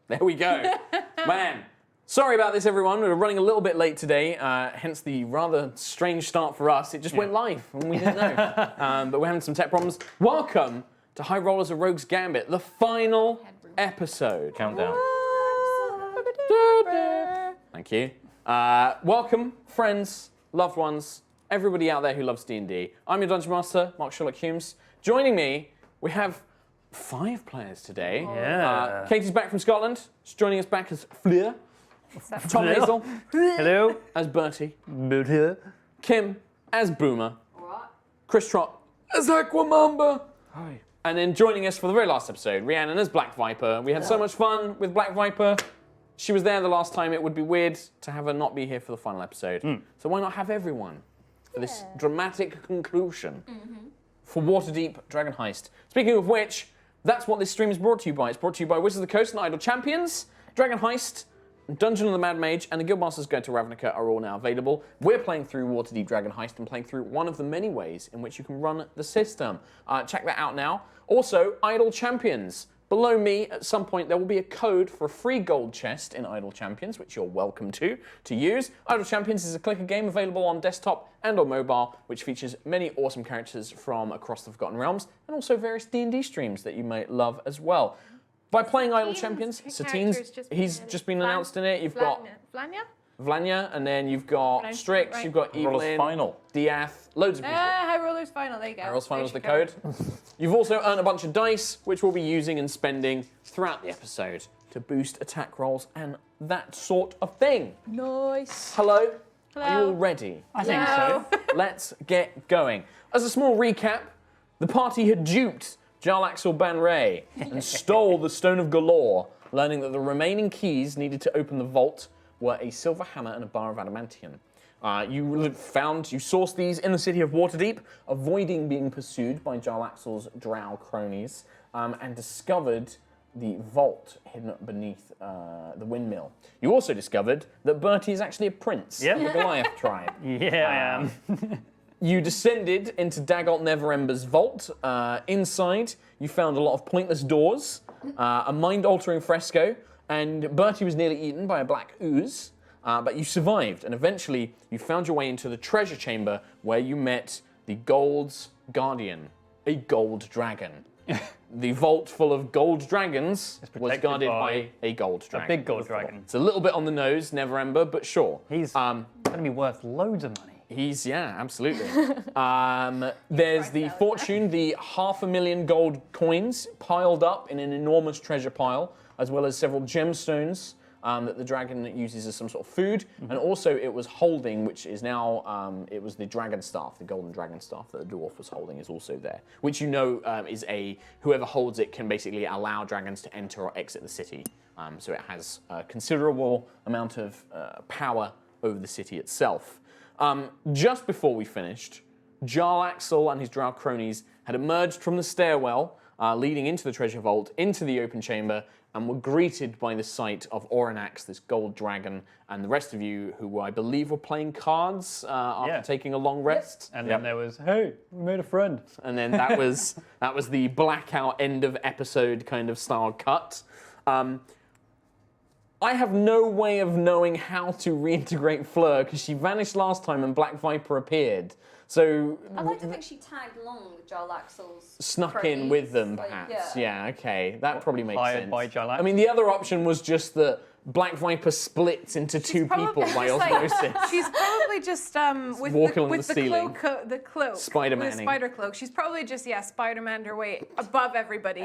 There we go. Man, sorry about this, everyone. We're running a little bit late today, hence the rather strange start for us. It just went live, and we didn't know. But we're having some tech problems. Welcome to High Rollers of Rogues Gambit, the final episode. Countdown. Thank you. Welcome, friends, loved ones, everybody out there who loves D&D. I'm your Dungeon Master, Mark Sherlock Humes. Joining me, we have 5 players today. Yeah. Katie's back from Scotland. She's joining us back as Fleur. Tom Hazel Hello. as Bertie. Bertie. Kim as Boomer. Chris Trott as Aquamamba. Hi. And then joining us for the very last episode, Rhiannon as Black Viper. We had so much fun with Black Viper. She was there the last time. It would be weird to have her not be here for the final episode. So why not have everyone for this dramatic conclusion for Waterdeep Dragon Heist? Speaking of which, that's what this stream is brought to you by. It's brought to you by Wizards of the Coast and Idle Champions, Dragon Heist, Dungeon of the Mad Mage, and the Guildmaster's Guide to Ravnica are all now available. We're playing through Waterdeep Dragon Heist and playing through one of the many ways in which you can run the system. Check that out now. Also, Idle Champions. Below me, at some point, there will be a code for a free gold chest in Idle Champions, which you're welcome to use. Idle Champions is a clicker game available on desktop and on mobile, which features many awesome characters from across the Forgotten Realms, and also various D&D streams that you might love as well. By playing Idle Champions, Satine's, he's just been announced in it. You've got Vlanya, and then you've got Strix, you've got Evelyn, Final. Diath, loads of people. High Rollers Final, there you go. High Rollers Final is the code. You've also earned a bunch of dice, which we'll be using and spending throughout the episode to boost attack rolls and that sort of thing. Nice. Hello? Are you all ready? I think so. Let's get going. As a small recap, the party had duped Jarlaxle Ban Ray and stole the Stone of Galore, learning that the remaining keys needed to open the vault were a silver hammer and a bar of adamantium. You sourced these in the city of Waterdeep, avoiding being pursued by Jarlaxle's drow cronies, and discovered the vault hidden beneath the windmill. You also discovered that Bertie is actually a prince of the Goliath tribe. Yeah, I am. You descended into Daggalt Neverember's vault. Inside, you found a lot of pointless doors, a mind-altering fresco, and Bertie was nearly eaten by a black ooze, but you survived, and eventually you found your way into the treasure chamber where you met the Gold's Guardian, a gold dragon. The vault full of gold dragons was guarded by a gold dragon. A big gold dragon. It's a little bit on the nose, Neverember, but sure. He's going to be worth loads of money. Yeah, absolutely. There's the fortune, the 500,000 gold coins piled up in an enormous treasure pile, as well as several gemstones that the dragon uses as some sort of food. And also it was holding, which is now, it was the dragon staff, the golden dragon staff that the dwarf was holding is also there. Which you know is whoever holds it can basically allow dragons to enter or exit the city. So it has a considerable amount of power over the city itself. Just before we finished, Jarlaxle and his drow cronies had emerged from the stairwell leading into the treasure vault, into the open chamber, and were greeted by the sight of Oranax, this gold dragon, and the rest of you who I believe were playing cards after taking a long rest. And then there was, hey, we made a friend. And then that was the blackout end of episode kind of style cut. I have no way of knowing how to reintegrate Fleur because she vanished last time and Black Viper appeared. So I'd like to think she tagged along with Jarlaxle's snuck in with them, perhaps. Yeah, okay, that probably makes sense. By Jarlaxle. I mean, the other option was just that Black Viper splits into two people by osmosis. She's probably just with walking the, on the ceiling. The cloak, Spider-Man-ing. the spider cloak. She's probably just Spider-Man her way above everybody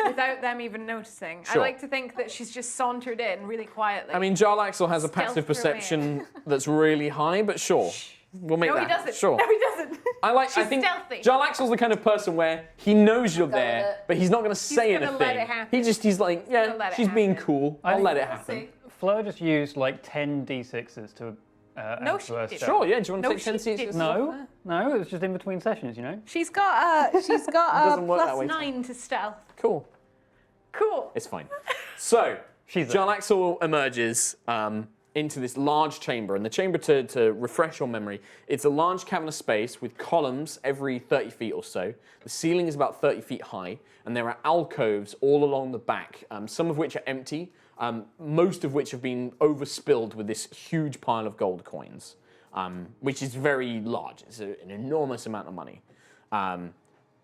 without them even noticing. Sure. I like to think that she's just sauntered in really quietly. I mean, Jarlaxle has a Stealth passive her way perception that's really high, but sure. We'll make no, that. he doesn't. Sure. No, he doesn't. I think stealthy. Jarlaxle's the kind of person where he knows you're there, but he's not going to say gonna anything. let it happen. He's like, yeah, let it she's being happen. cool. I'll let it happen. Fleur just used like 10 d6s to No, add she to her didn't. spell. Sure, yeah. Do you want to No, take 10 she seats? didn't. No, it was just in between sessions, you know? She's got doesn't work that way. +9 to stealth. Cool. Cool. It's fine. So, She's there. Jarlaxle emerges into this large chamber, and the chamber, to refresh your memory, it's a large cavernous space with columns every 30 feet or so. The ceiling is about 30 feet high, and there are alcoves all along the back, some of which are empty, most of which have been overspilled with this huge pile of gold coins, which is very large. It's an enormous amount of money.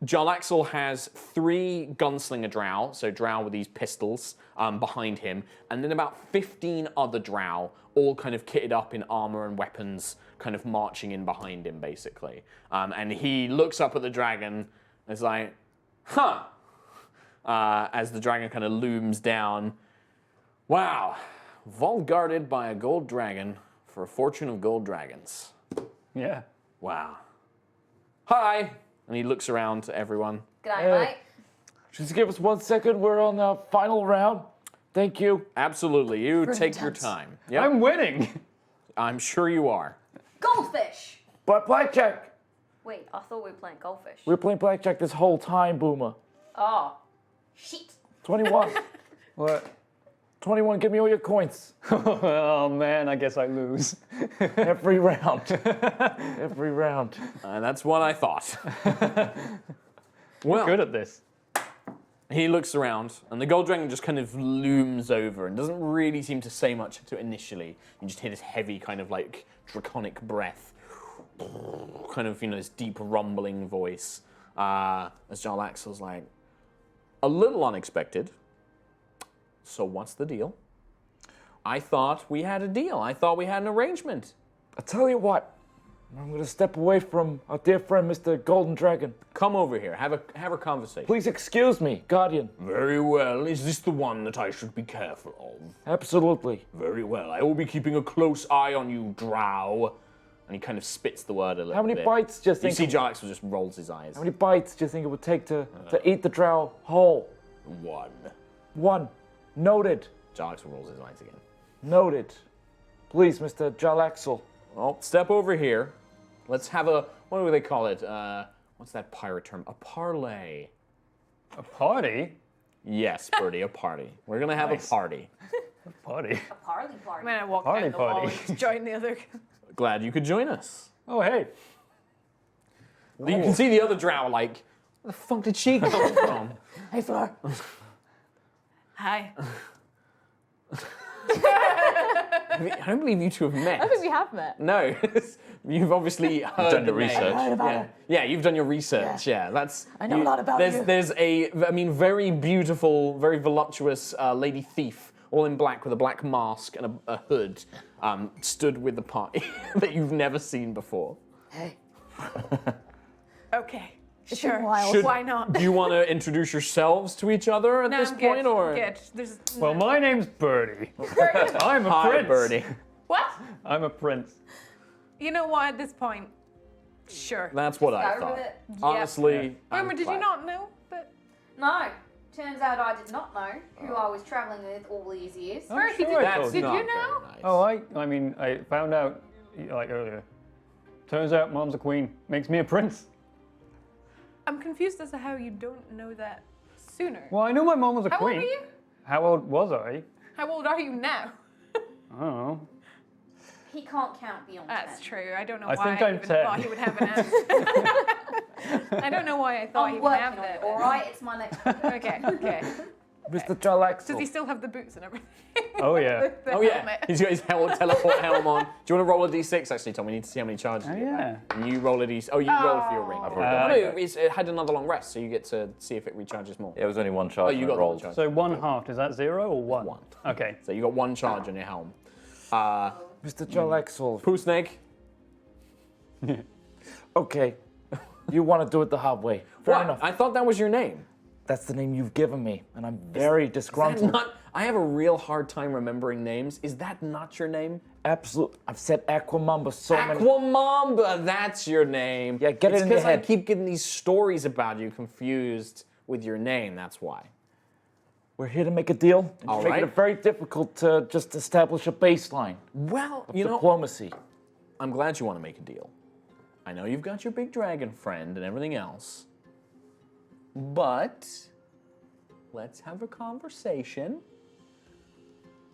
Jarlaxle has 3 gunslinger drow, so drow with these pistols behind him, and then about 15 other drow, all kind of kitted up in armor and weapons, kind of marching in behind him, basically. And he looks up at the dragon and is like, huh, as the dragon kind of looms down. Wow, vault guarded by a gold dragon for a fortune of gold dragons. Yeah. Wow. Hi. And he looks around at everyone. G'day, mate. Just give us 1 second. We're on the final round. Thank you. Absolutely. You take your time. Yep. I'm winning. I'm sure you are. Goldfish. But blackjack. Wait, I thought we were playing goldfish. We were playing blackjack this whole time, Boomer. Oh, shit. 21. What? 21, give me all your coins. Oh man, I guess I lose. Every round. Every round. And that's what I thought. Well, Good at this. he looks around, and the gold dragon just kind of looms over and doesn't really seem to say much to initially. You just hear this heavy kind of like draconic breath. Kind of, this deep rumbling voice. As Jarlaxle's like, a little unexpected. So what's the deal? I thought we had a deal. I thought we had an arrangement. I tell you what, I'm going to step away from our dear friend, Mr. Golden Dragon. Come over here. Have a conversation. Please excuse me, Guardian. Very well. Is this the one that I should be careful of? Absolutely. Very well. I will be keeping a close eye on you, drow. And he kind of spits the word a little bit. How many bites do you You think? see Jarlaxle just rolls his eyes. How many bites do you think it would take to eat the drow whole? 1. 1. Noted. Jarlaxle rolls his eyes again. Noted. Please, Mr. Jarlaxle. Well, step over here. Let's have a, what do they call it? What's that pirate term? A parlay. A party? Yes, Birdie, a party. We're going to have Nice. a party. A party? A party I'm party. gonna walk Party down the wall party. and just join the other. Glad you could join us. Oh hey. You can see the other drow like, where the fuck did she come from? Hey, Fleur. Hi. I don't believe you two have met. I think we have met. No, you've obviously heard done your the name. research. I heard about Yeah. her. Yeah, you've done your research. Yeah, that's. I know a lot about there's, you. There's a, very beautiful, very voluptuous lady thief, all in black with a black mask and a hood, stood with the party that you've never seen before. Hey, Okay. It's Sure. been a while. Should- Why not? Do you want to introduce yourselves to each other at No, this I'm point, good. or? I'm good. There's Well, my name's Birdie. I'm a Hi, prince. Birdie. what? I'm a prince. You know what? At this point, sure. That's what I Go thought. with it. Honestly, I'm Boomer, did you glad. not know? But No. Turns out I did not know who I was travelling with all these years. I'm Bertie, sure I did, told did Not you know? very nice. Oh, I mean, I found out like earlier. Turns out Mom's a queen. Makes me a prince. I'm confused as to how you don't know that sooner. Well, I knew my mom was a How old queen. are you? How old was I? How old are you now? I don't know. He can't count beyond That's 10. true. I don't know I why think I I'm even 10. thought he would have an answer. I don't know why I thought he I'm would have working on it, that. alright? It's my next Okay, okay. Mr. Jarlaxle. Does he still have the boots and everything? Oh yeah. The Oh yeah, helmet. he's got his teleport helm on. Do you want to roll a d6? Actually, Tom, we need to see how many charges. Oh you get yeah. back. And you roll a d6. Oh, you roll it for your ring. Uh, No, it had another long rest, so you get to see if it recharges more. Yeah, it was only 1 charge. Oh, you and got it the rolled. charge. So 1/2, is that 0 or 1? 1. Okay. So you got 1 charge on your helm. Mr. Jarlaxle. Poo Snake. Okay. You want to do it the hard way. Fair What? enough. I thought that was your name. That's the name you've given me, and I'm very disgruntled. I have a real hard time remembering names. Is that not your name? Absolute. I've said Aquamamba so many. Aquamamba, that's your name. Yeah, get it it's in your because I head. keep getting these stories about you confused with your name. That's why. We're here to make a deal. And All you're making right. it very difficult to just establish a baseline Well, of you know, diplomacy. I'm glad you want to make a deal. I know you've got your big dragon friend and everything else, but let's have a conversation.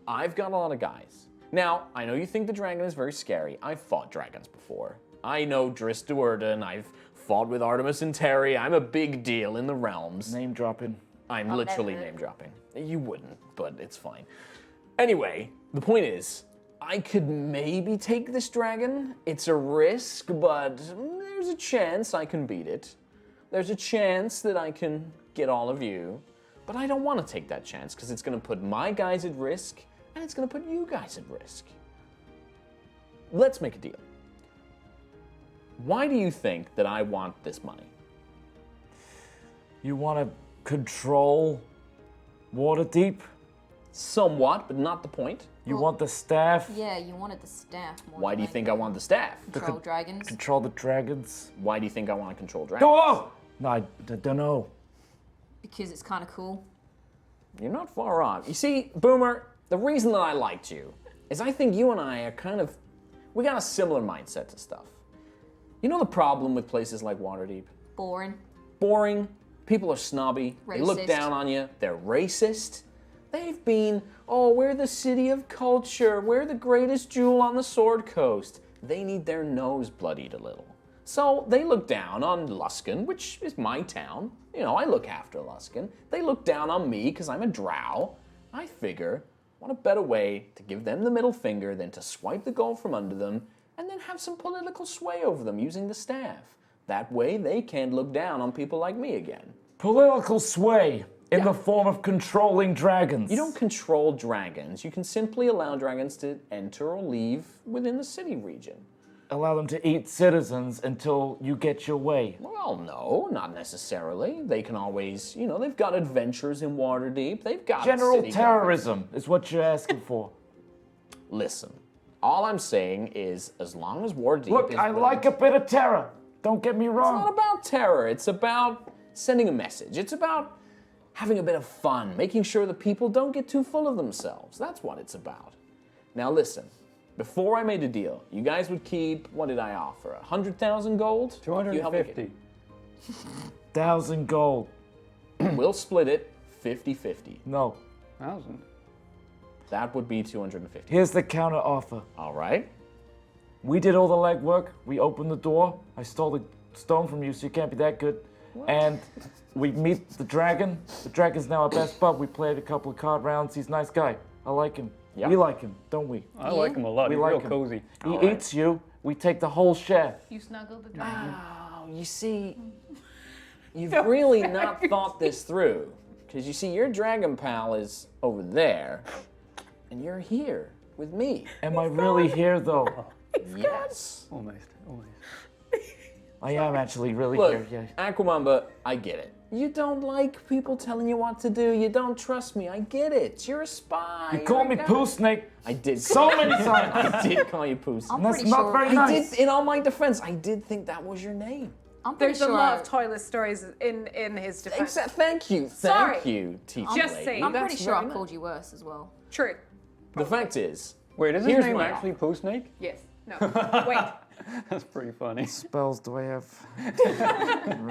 I've got a lot of guys. Now, I know you think the dragon is very scary. I've fought dragons before. I know Dris Duerden. I've fought with Artemis and Terry. I'm a big deal in the realms. Name dropping. I'm I'll literally never. name dropping. You wouldn't, but it's fine. Anyway, the point is, I could maybe take this dragon. It's a risk, but there's a chance I can beat it. There's a chance that I can get all of you, but I don't want to take that chance because it's going to put my guys at risk and it's going to put you guys at risk. Let's make a deal. Why do you think that I want this money? You want to control Waterdeep? Somewhat, but not the point. You want the staff? Yeah, you wanted the staff more. Why than do you think I want the staff? Control dragons. Control the dragons? Why do you think I want to control dragons? Oh! No, I don't know. Because it's kind of cool. You're not far off. You see, Boomer, the reason that I liked you is I think you and I are we got a similar mindset to stuff. You know the problem with places like Waterdeep? Boring. Boring. People are snobby. They look Racist. down on you. They're racist. They've been, we're the city of culture. We're the greatest jewel on the Sword Coast. They need their nose bloodied a little. So they look down on Luskan, which is my town. You know, I look after Luskan. They look down on me because I'm a drow. I figure, what a better way to give them the middle finger than to swipe the gold from under them and then have some political sway over them using the staff. That way they can't look down on people like me again. Political sway in the form of controlling dragons. You don't control dragons. You can simply allow dragons to enter or leave within the city region. allow them to eat citizens until you get your way. Well, no, not necessarily. They can always, they've got adventures in Waterdeep. They've got General city terrorism is what you're asking for. Listen, all I'm saying is as long as Waterdeep Look, is I willing like a bit of terror. Don't get me It's wrong. not about terror. It's about sending a message. It's about having a bit of fun, making sure the people don't get too full of themselves. That's what it's about. Now listen, before I made a deal, you guys would keep, what did I offer, 100,000 gold? You help me get- 250. 1,000 gold. We'll split it 50-50. No. 1,000. That would be 250. Here's the counter offer. All right. We did all the legwork. We opened the door. I stole the stone from you, so you can't be that good. And we meet the dragon. The dragon's now our best bud. We played a couple of card rounds. He's a nice guy. I like him. Yeah. We like him, don't we? I like him a lot. We He's like real him. cozy. He eats you. We take the whole share. You snuggle the dragon. Oh, you see, you've really not thought this through. Because you see, your dragon pal is over there, and you're here with me. Am I really here, though? Yes. Almost. I am actually really Look, here. Yeah. Aquamamba, I get it. You don't like people telling you what to do. You don't trust me. I get it. You're a spy. You call me Poo Snake I did. so many times. I did call you Poos. I'm That's pretty not sure. very I nice. did, in all my defense, I did think that was your name. I'm pretty There's a sure. lot of toilet stories in his defense. Thank you. Sorry. Thank you, teacher Just lady. saying. I'm That's pretty sure very I nice. called you worse as well. True. The fact is, Wait, is his Here's name my actually Poo Snake? Yes. No. Wait. That's pretty funny. Spells do I have?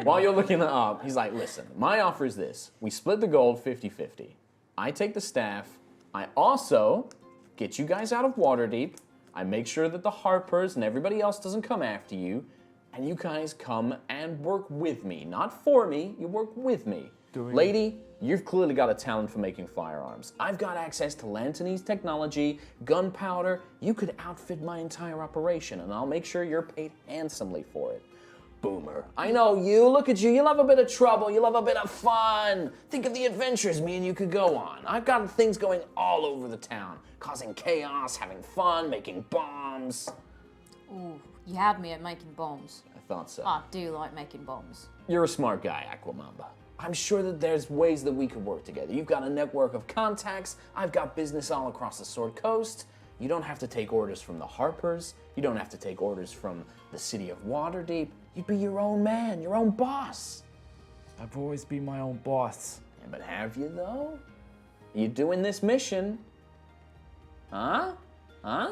while you're looking it up, he's like, listen, my offer is this. We split the gold 50-50. I take the staff. I also get you guys out of Waterdeep. I make sure that the Harpers and everybody else doesn't come after you. And you guys come and work with me. Not for me, you work with me. Lady, you've clearly got a talent for making firearms. I've got access to Lantanese technology, gunpowder. You could outfit my entire operation, and I'll make sure you're paid handsomely for it. Boomer, I know you. Look at you. You love a bit of trouble. You love a bit of fun. Think of the adventures me and you could go on. I've got things going all over the town, causing chaos, having fun, making bombs. Ooh, you had me at making bombs. I thought so. I do like making bombs. You're a smart guy, Aquamamba. I'm sure that there's ways that we could work together. You've got a network of contacts. I've got business all across the Sword Coast. You don't have to take orders from the Harpers. You don't have to take orders from the city of Waterdeep. You'd be your own man, your own boss. I've always been my own boss. Yeah, but have you, though? You doing this mission? Huh? Huh?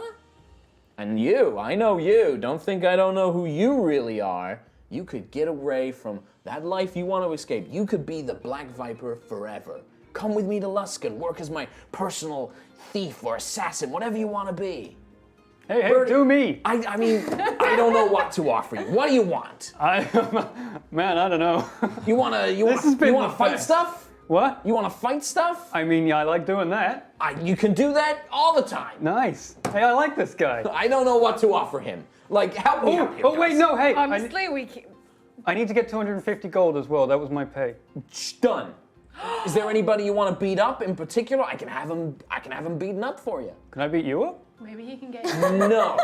And you, I know you. Don't think I don't know who you really are. You could get away from that life you want to escape. You could be the Black Viper forever. Come with me to Luskan, work as my personal thief or assassin, whatever you want to be. Hey, Birdie- do me! I mean, I don't know what to offer you. What do you want? Man, I don't know. You wanna This has been you wanna the fight best. stuff? What? You want to fight stuff? I mean, yeah, I like doing that. You can do that all the time. Nice. Hey, I like this guy. I don't know what to offer him. Like, help me out here. Oh, wait, guys. no, hey. Honestly, I need to get 250 gold as well. That was my pay. Done. Is there anybody you want to beat up in particular? I can have him beaten up for you. Can I beat you up? maybe he can get you. No.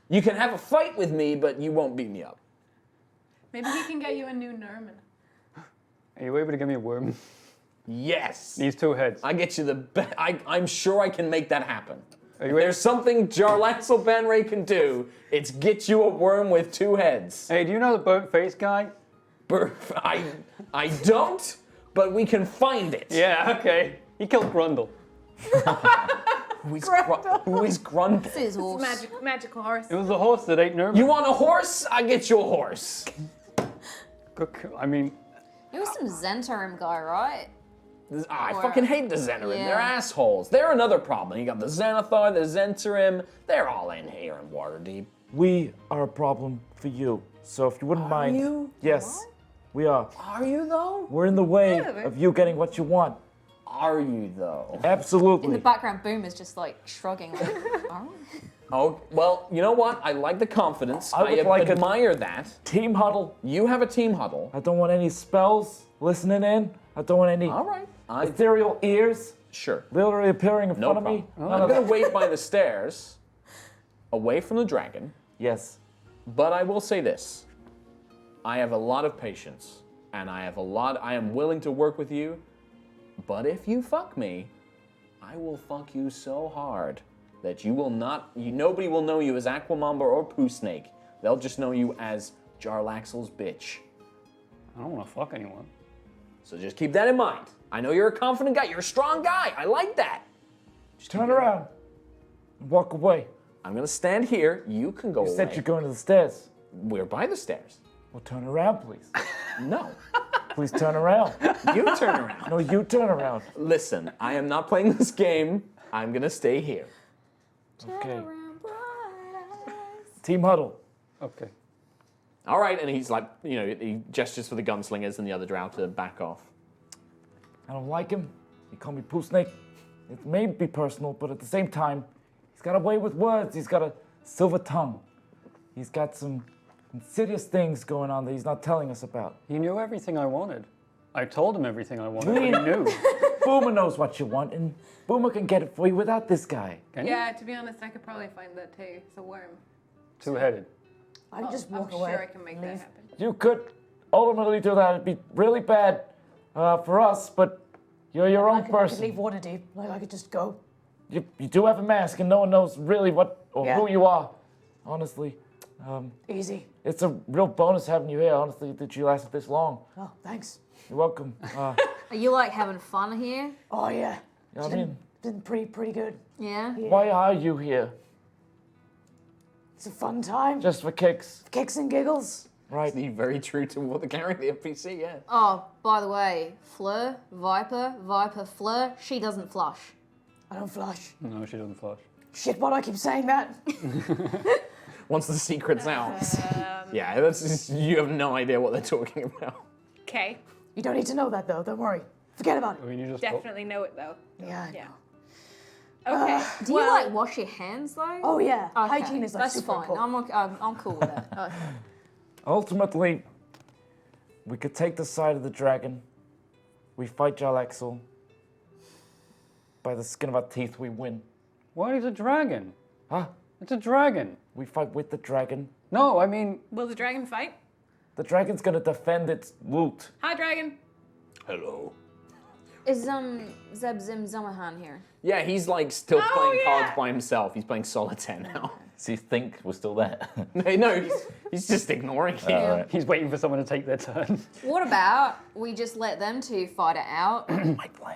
You can have a fight with me, but you won't beat me up. Maybe he can get you a new Nerman. Are you able to give me a worm? Yes. Needs 2 heads. I get you the best. I'm sure I can make that happen. Are If you there's something Jarlaxle Banray can do, it's get you a worm with 2 heads. Hey, do you know the burnt face guy? I don't, but we can find it. Yeah, okay. He killed Grundle. Who is Grundle? This is horse. Magical horse. It was the horse that ate Nerman. You want a horse? I get you a horse. I mean, It was some Zentarim guy, right? I fucking hate the Zentarim. Yeah. They're assholes. They're another problem. You got the Xanathar, the Zentarim. They're all in here in Waterdeep. We are a problem for you. So if you wouldn't mind. you? Yes, we are. Are you though? We're in the way of you getting what you want. Are you though? In the Absolutely. background, Boom is just like shrugging. Like, oh. Oh, well, you know what? I like the confidence. I would like a- admire that. Team huddle. You have a team huddle. I don't want any spells listening in. I don't want any All right. ethereal ears Sure. literally appearing in No front of me. problem. I'm going to wait by the stairs, away from the dragon. Yes. But I will say this. I have a lot of patience, and I am willing to work with you. But if you fuck me, I will fuck you so hard that nobody will know you as Aquamamba or Poo Snake. They'll just know you as Jarlaxle's bitch. I don't want to fuck anyone. So just keep that in mind. I know you're a confident guy. You're a strong guy. I like that. Turn around and walk away. I'm going to stand here. You can go You away. said you're going to the stairs. We're by the stairs. Well, turn around, please. No. Please turn around. You turn around. No, you turn around. Listen, I am not playing this game. I'm going to stay here. Okay. Team huddle. Okay. All right, and he's like, he gestures for the gunslingers and the other drow to back off. I don't like him. He called me Poo Snake. It may be personal, but at the same time, he's got a way with words. He's got a silver tongue. He's got some insidious things going on that he's not telling us about. He knew everything I wanted. I told him everything I wanted, but he knew. Boomer knows what you want, and Boomer can get it for you without this guy. Can you? Yeah, to be honest, I could probably find that too. It's a worm. 2-headed. I can just I'm walk away. sure I can make that happen. You could ultimately do that. It'd be really bad for us, but you're your own I could person. leave Waterdeep. Like, I could just go. You do have a mask, and no one knows really what or Yeah. who you are. Honestly, Easy. it's a real bonus having you here. Honestly, that you lasted this long. Oh, thanks. You're welcome. Are you like having fun here? Oh, yeah. I mean, Been pretty good. Yeah. why are you here? It's a fun time. Just for kicks, Kicks and giggles. right? Be very true to what the character, the NPC, yeah. Oh, by the way, Fleur, Viper, Fleur, she doesn't flush. I don't flush. No, she doesn't flush. Shit, why do I keep saying that? Once the secret's out. Yeah, you have no idea what they're talking about. Okay, You don't need to know that, though. Don't worry. Forget about I it. mean, you just definitely know it though. Yeah, I Yeah. know. Okay. Do you like wash your hands though? Oh, yeah. Okay, Hygiene is like that's super fine. important. I'm cool with that. Okay. Ultimately, we could take the side of the dragon. We fight Jarlaxle. By the skin of our teeth, we win. What? He's a dragon. Huh? It's a dragon. We fight with the dragon. No, I mean, Will the dragon fight? The dragon's gonna defend its loot. Hi, dragon. Hello. Is Zeb Zim Zamahan here? Yeah, he's like still playing yeah. cards by himself. He's playing solitaire now. So you think we're still there? No, he's just ignoring you. Alright. he's waiting for someone to take their turn. What about we just let them two fight it out?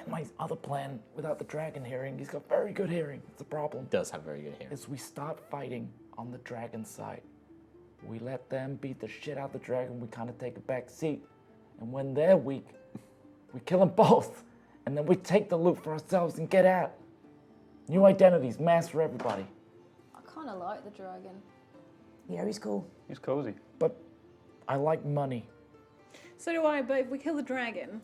My other plan, without the dragon hearing, he's got very good hearing. It's a problem. Does have very good hearing. Is we start fighting on the dragon side. We let them beat the shit out of the dragon. We kind of take a back seat, and when they're weak, we kill them both, and then we take the loot for ourselves and get out. New identities, masks for everybody. I kind of like the dragon. Yeah, he's cool. He's cozy. But I like money. So do I, but if we kill the dragon,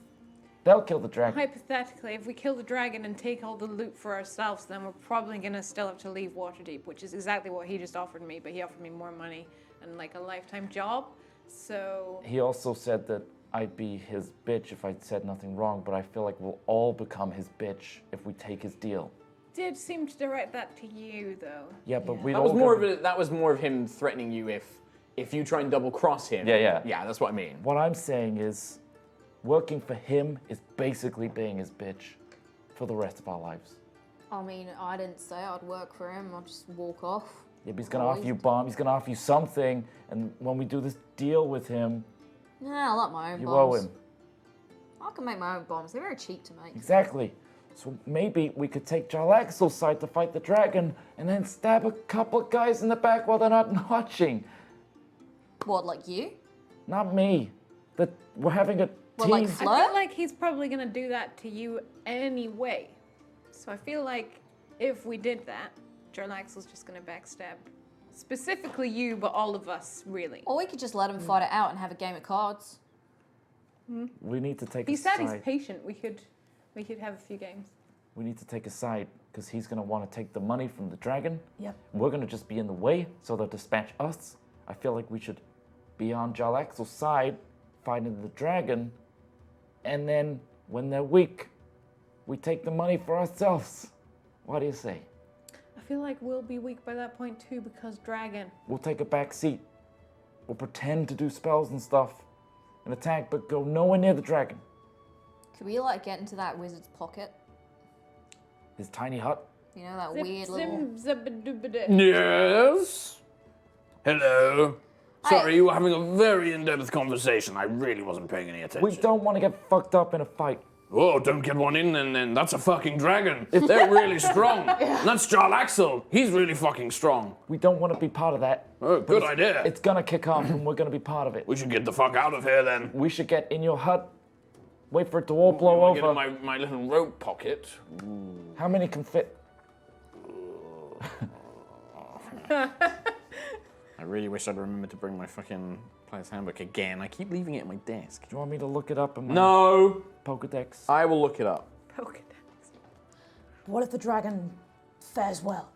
They'll kill the dragon. Hypothetically, if we kill the dragon and take all the loot for ourselves, then we're probably gonna still have to leave Waterdeep, which is exactly what he just offered me, but he offered me more money and like a lifetime job. So He also said that I'd be his bitch if I said nothing wrong, but I feel like we'll all become his bitch if we take his deal. did seem to direct that to you though. Yeah, but we That was more of him threatening you if you try and double cross him. Yeah. Yeah, that's what I mean. What I'm saying is, working for him is basically being his bitch for the rest of our lives. I mean, I didn't say I'd work for him. I'll just walk off. Yeah, but he's gonna offer you bomb. He's gonna offer you something, and when we do this deal with him, Nah, I like my own you bombs. owe him. I can make my own bombs. They're very cheap to make. Exactly. So maybe we could take Jarlaxle's side to fight the dragon, and then stab a couple of guys in the back while they're not watching. What, like you? Not me. We're having a Well, team. like I Flirt? feel like he's probably gonna do that to you anyway. So I feel like if we did that, Jarlaxle's just gonna backstab. Specifically you, but all of us, really. Or we could just let him fight it out and have a game of cards. We need to take He a said side. he's patient. We could have a few games. We need to take a side because he's gonna want to take the money from the dragon. Yep. We're gonna just be in the way, so they'll dispatch us. I feel like we should be on Jarlaxle's side, fighting the dragon, and then when they're weak, we take the money for ourselves. What do you say? I feel like we'll be weak by that point too because dragon. We'll take a back seat. We'll pretend to do spells and stuff and attack, but go nowhere near the dragon. Could we, like, get into that wizard's pocket? His tiny hut. You know, that Zip, weird little... zim-zabba-dooba-da. Yes. Hello. Sorry, you were having a very in-depth conversation. I really wasn't paying any attention. We don't want to get fucked up in a fight. Oh, don't get one in, and then that's a fucking dragon. They're really strong. And that's Jarlaxle. He's really fucking strong. We don't want to be part of that. Oh, good idea. It's gonna kick off and we're gonna be part of it. We should get the fuck out of here then. We should get in your hut, wait for it to all blow Get over. in my little rope pocket. How many can fit? I really wish I'd remembered to bring my fucking player's handbook again. I keep leaving it at my desk. Do you want me to look it up in my No, Pokedex? I will look it up. Pokedex. What if the dragon fares well?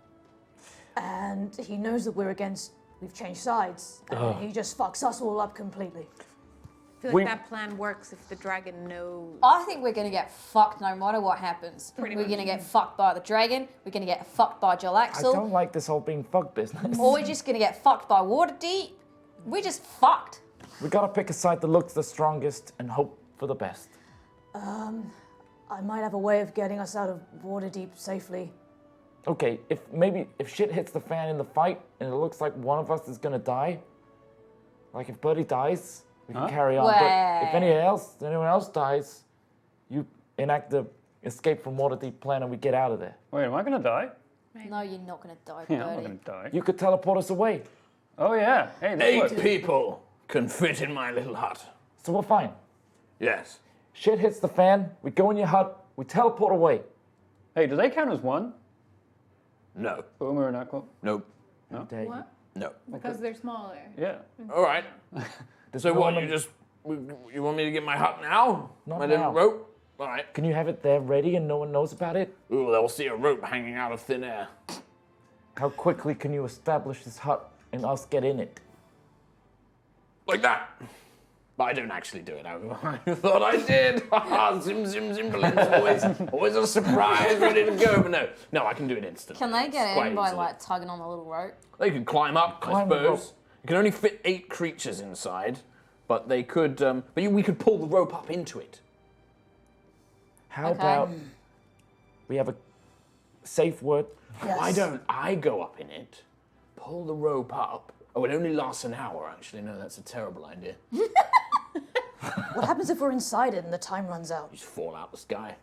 And he knows that we've changed sides, and he just fucks us all up completely. I feel like that plan works if the dragon knows. I think we're gonna get fucked no matter what happens. Pretty we're much. gonna get fucked by the dragon, we're gonna get fucked by I Jarlaxle, don't like this whole being fucked business. or we're just gonna get fucked by Waterdeep. We're just fucked. We gotta pick a side that looks the strongest and hope for the best. I might have a way of getting us out of Waterdeep safely. Okay, if shit hits the fan in the fight and it looks like one of us is gonna die, like if Buddy dies, we can carry on. But if anyone else dies, you enact the escape from Waterdeep plan and we get out of there. Wait, am I gonna die? No, you're not gonna die, Yeah, I'm not Birdie. gonna die. You could teleport us away, Oh yeah. Hey, this 8 works. people can fit in my little hut. so we're fine. Yes. Shit hits the fan, we go in your hut, we teleport away. Hey, do they count as one? No. Boomer and Aqua? Nope. Dare What? No. Because they're smaller. Yeah. All right. So what? Norman- You want me to get my hut now? Not my little now. rope. All right. Can you have it there ready and no one knows about it? Ooh, they'll see a rope hanging out of thin air. How quickly can you establish this hut and us get in it? Like that. But I don't actually do it. I thought I did. Zim, zim, zimbalins. Always a surprise, ready to go. But no, I can do it instantly. Can they get Quite in by, easily. like, tugging on the little rope? They could climb up, Climb I the rope. suppose. You can only fit 8 creatures inside, but they could. We could pull the rope up into it. How Okay. about we have a safe word? Yes. Why don't I go up in it, pull the rope up? Oh, it only lasts an hour, actually. No, that's a terrible idea. You What happens if we're inside it and the time runs out? just fall out the sky.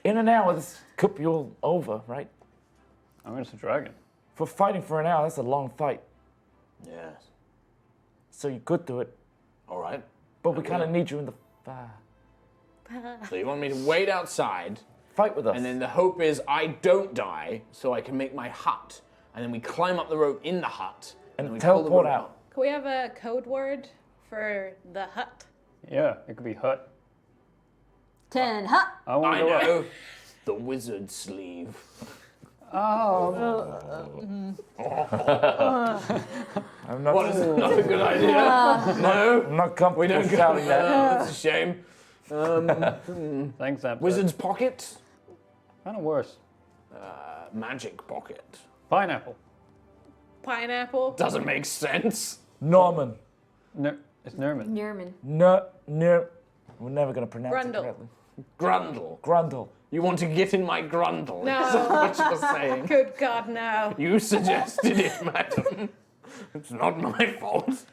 In an hour, this could be all over, right? I mean, it's a dragon. If we're fighting for an hour, that's a long fight. Yes. So you could do it, All right. but we kind of need you in the So you want me to wait outside, fight with us. and then the hope is I don't die, so I can make my hut, and then we climb up the rope in the hut, and then we pull the teleport rope out. up. Can we have a code word for the hut? Yeah, it could be hut. 10, huh? I want I to go up. know. The wizard sleeve. Oh. I'm not. What is it? Not a good idea. No. I'm not comfortable We don't go. shouting that. That's a shame. Thanks, Sam. Wizard's pocket. Kind of worse. Magic pocket. Pineapple. Pineapple. Doesn't make sense. Norman. No, it's Nerman. Newman. No. We're never gonna pronounce Grundle. it correctly. Grundle. Grundle. You want to get in my grundle? No. Is that what you're saying? Good God, no. You suggested it, madam. It's not my fault.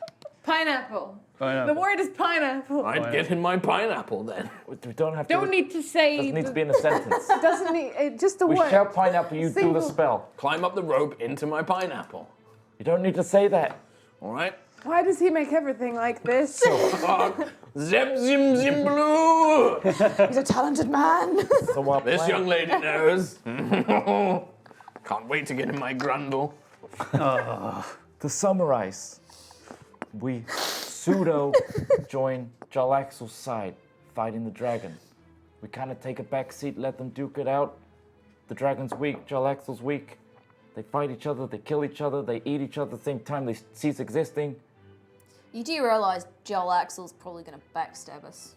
Pineapple. Pineapple. The word is pineapple. I'd get in my pineapple then. We don't have to. Don't need to say. Doesn't need to be in a sentence. Doesn't need. Just a We word. shout pineapple. You do the Single- spell. Climb up the rope into my pineapple. You don't need to say that. All right? Why does he make everything like this? Zem zim zim blue. He's a talented man. So what? This young lady knows. Can't wait to get in my grundle. To summarize, we pseudo join Jarlaxle's side, fighting the dragon. We kind of take a back seat, let them duke it out. The dragon's weak, Jarlaxle's weak. They fight each other, they kill each other, they eat each other at the same time, they cease existing. You do realise Jarlaxle's probably going to backstab us.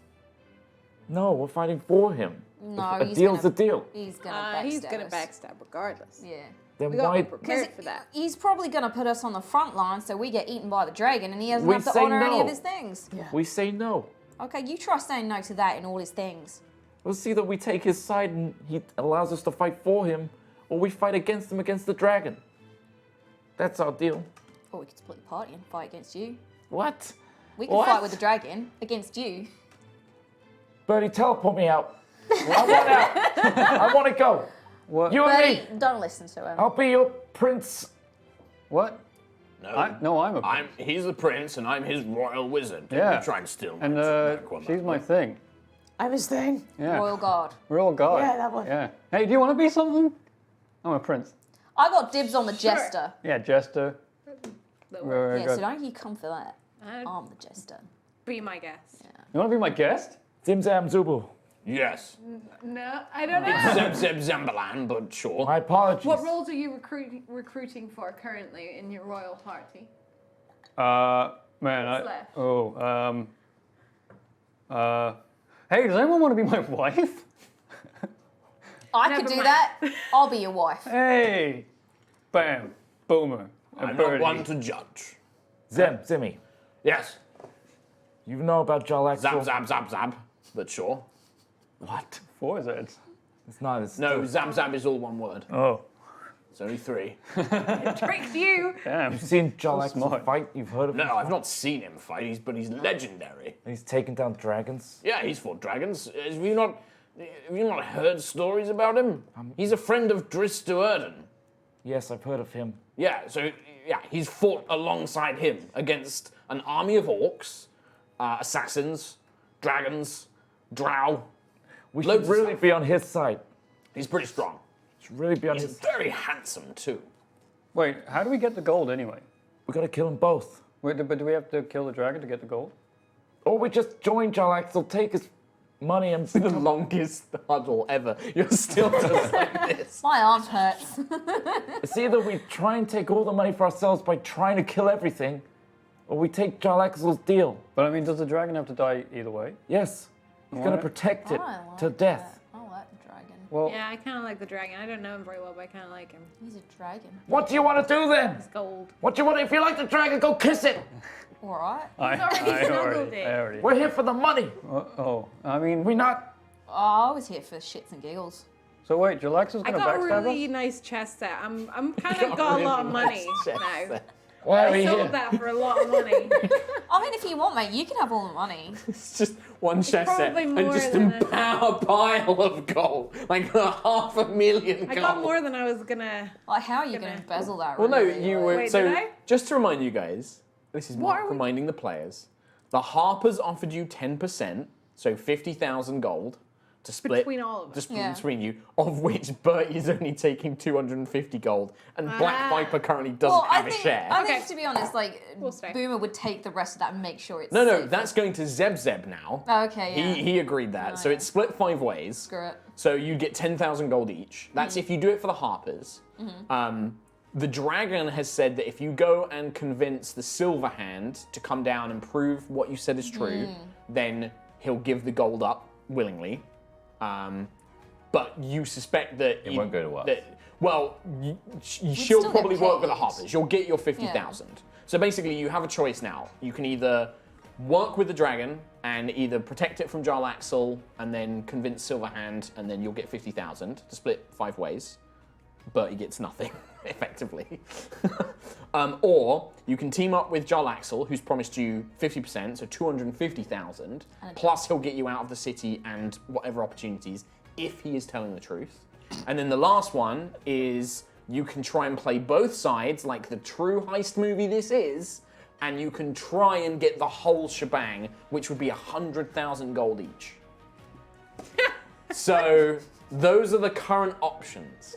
No, we're fighting for him. No, A he's deal's gonna, a deal. He's going to backstab He's gonna us. backstab regardless. Yeah. Then We gotta why? be prepared for that. He's probably going to put us on the front line so we get eaten by the dragon and he doesn't We have to say honour any no. of his things. We say no. Okay, you try saying no to that and all his things. We'll see that we take his side and he allows us to fight for him, or we fight against him against the dragon. That's our deal. Or we could split the party and fight against you. What? We could What? fight with the dragon against you. Bertie, teleport me out. I want out. I want to go. What? You and Bertie, me. don't listen to him. I'll be your prince. What? No. I'm a. He's the prince and I'm his royal wizard. Don't Yeah. you try and steal my And back, she's my thing. I'm his thing. Yeah. Royal Guard. Royal guard. Yeah, that one. Yeah. Hey, do you want to be something? I'm a prince. I got dibs on the jester. Yeah, jester. Yeah, so don't you come for that. I'd I'm the jester. be my guest. You want to be my guest? Zim Zam Zubu. Yes. No, I don't know. Zeb Zeb Zambalan, but sure. My apologies. What roles are you recruiting for currently in your royal party? Man, left? Hey, does anyone want to be my wife? I Never could do mind. that. I'll be your wife. Hey, bam, boomer, and I'm not birdie. one to judge. Zimmy, Yes. you know about Jarlaxle? Zab zab zab zab. But sure. What? Four is it? It's not. It's No, zab zab is all one word. Oh, It's only three. Tricked you. damn. You've seen Jarlaxle smart. fight? You've heard of him? No, I've not seen him fight, but he's legendary. He's taken down dragons. Yeah, he's fought dragons. Have you not heard stories about him? He's a friend of Dris Duerden. Yes, I've heard of him. Yeah, so yeah, he's fought alongside him against an army of orcs, assassins, dragons, drow. We Loads should of really stuff. be on his side. He's pretty strong. Should really be on He's his side. very handsome too. Wait, how do we get the gold anyway? We gotta kill them both. Wait, but do we have to kill the dragon to get the gold? Or we just join Jarlaxle, take his money and The longest huddle ever. You're still just like this. My arm hurts. It's either we try and take all the money for ourselves by trying to kill everything, or we take Jarlaxle's deal. But I mean, does the dragon have to die either way? Yes, he's gonna Alright. protect it I like to death. that. I like the dragon. Well, Yeah, I kind of like the dragon. I don't know him very well, but I kind of like him. He's a dragon. What do you want to do then? It's gold. What do you want? If you like the dragon, go kiss it. All right. I snuggled it. already. We're here for the money. I mean, We not. Oh, I was here for shits and giggles. so wait, Jarlaxle's I gonna got a backstab really us? nice chest set. I'm kind of got a lot of money now. Why are I we sold here? that for a lot of money. I mean, if you want, mate, you can have all the money. It's just one chest set probably and more just than a pile of gold, like 500,000 gold. I got more than I was gonna. Like, how are you going Gonna- to embezzle that? Well, no, really? you Like- were. Wait, so did I? just to remind you guys, this is What Mark are we- reminding the players. The Harpers offered you 10%, so 50,000 gold, to split Between all of us. to split Yeah. between you, of which Bertie is only taking 250 gold, and Black Viper currently doesn't Well, have a share. I think Okay. to be honest, like We'll stay. Boomer would take the rest of that and make sure it's No, safe. that's going to Zeb now. Oh, okay, yeah. He agreed that. So yeah. it's split 5 ways. Screw it. So you get 10,000 gold each. That's if you do it for the Harpers. The dragon has said that if you go and convince the Silver Hand to come down and prove what you said is true, then he'll give the gold up willingly. But you suspect that It won't go to us. she'll still get probably work with the paid. Harpers. You'll get your 50,000. So basically, you have a choice now. You can either work with the dragon and either protect it from Jarlaxle and then convince Silverhand, and then you'll get 50,000 to split 5 ways. Bertie gets nothing, effectively. Or you can team up with Jarlaxle, who's promised you 50%, so 250,000, plus he'll get you out of the city and whatever opportunities, if he is telling the truth. And then the last one is you can try and play both sides, like the true heist movie this is, and you can try and get the whole shebang, which would be 100,000 gold each. So those are the current options.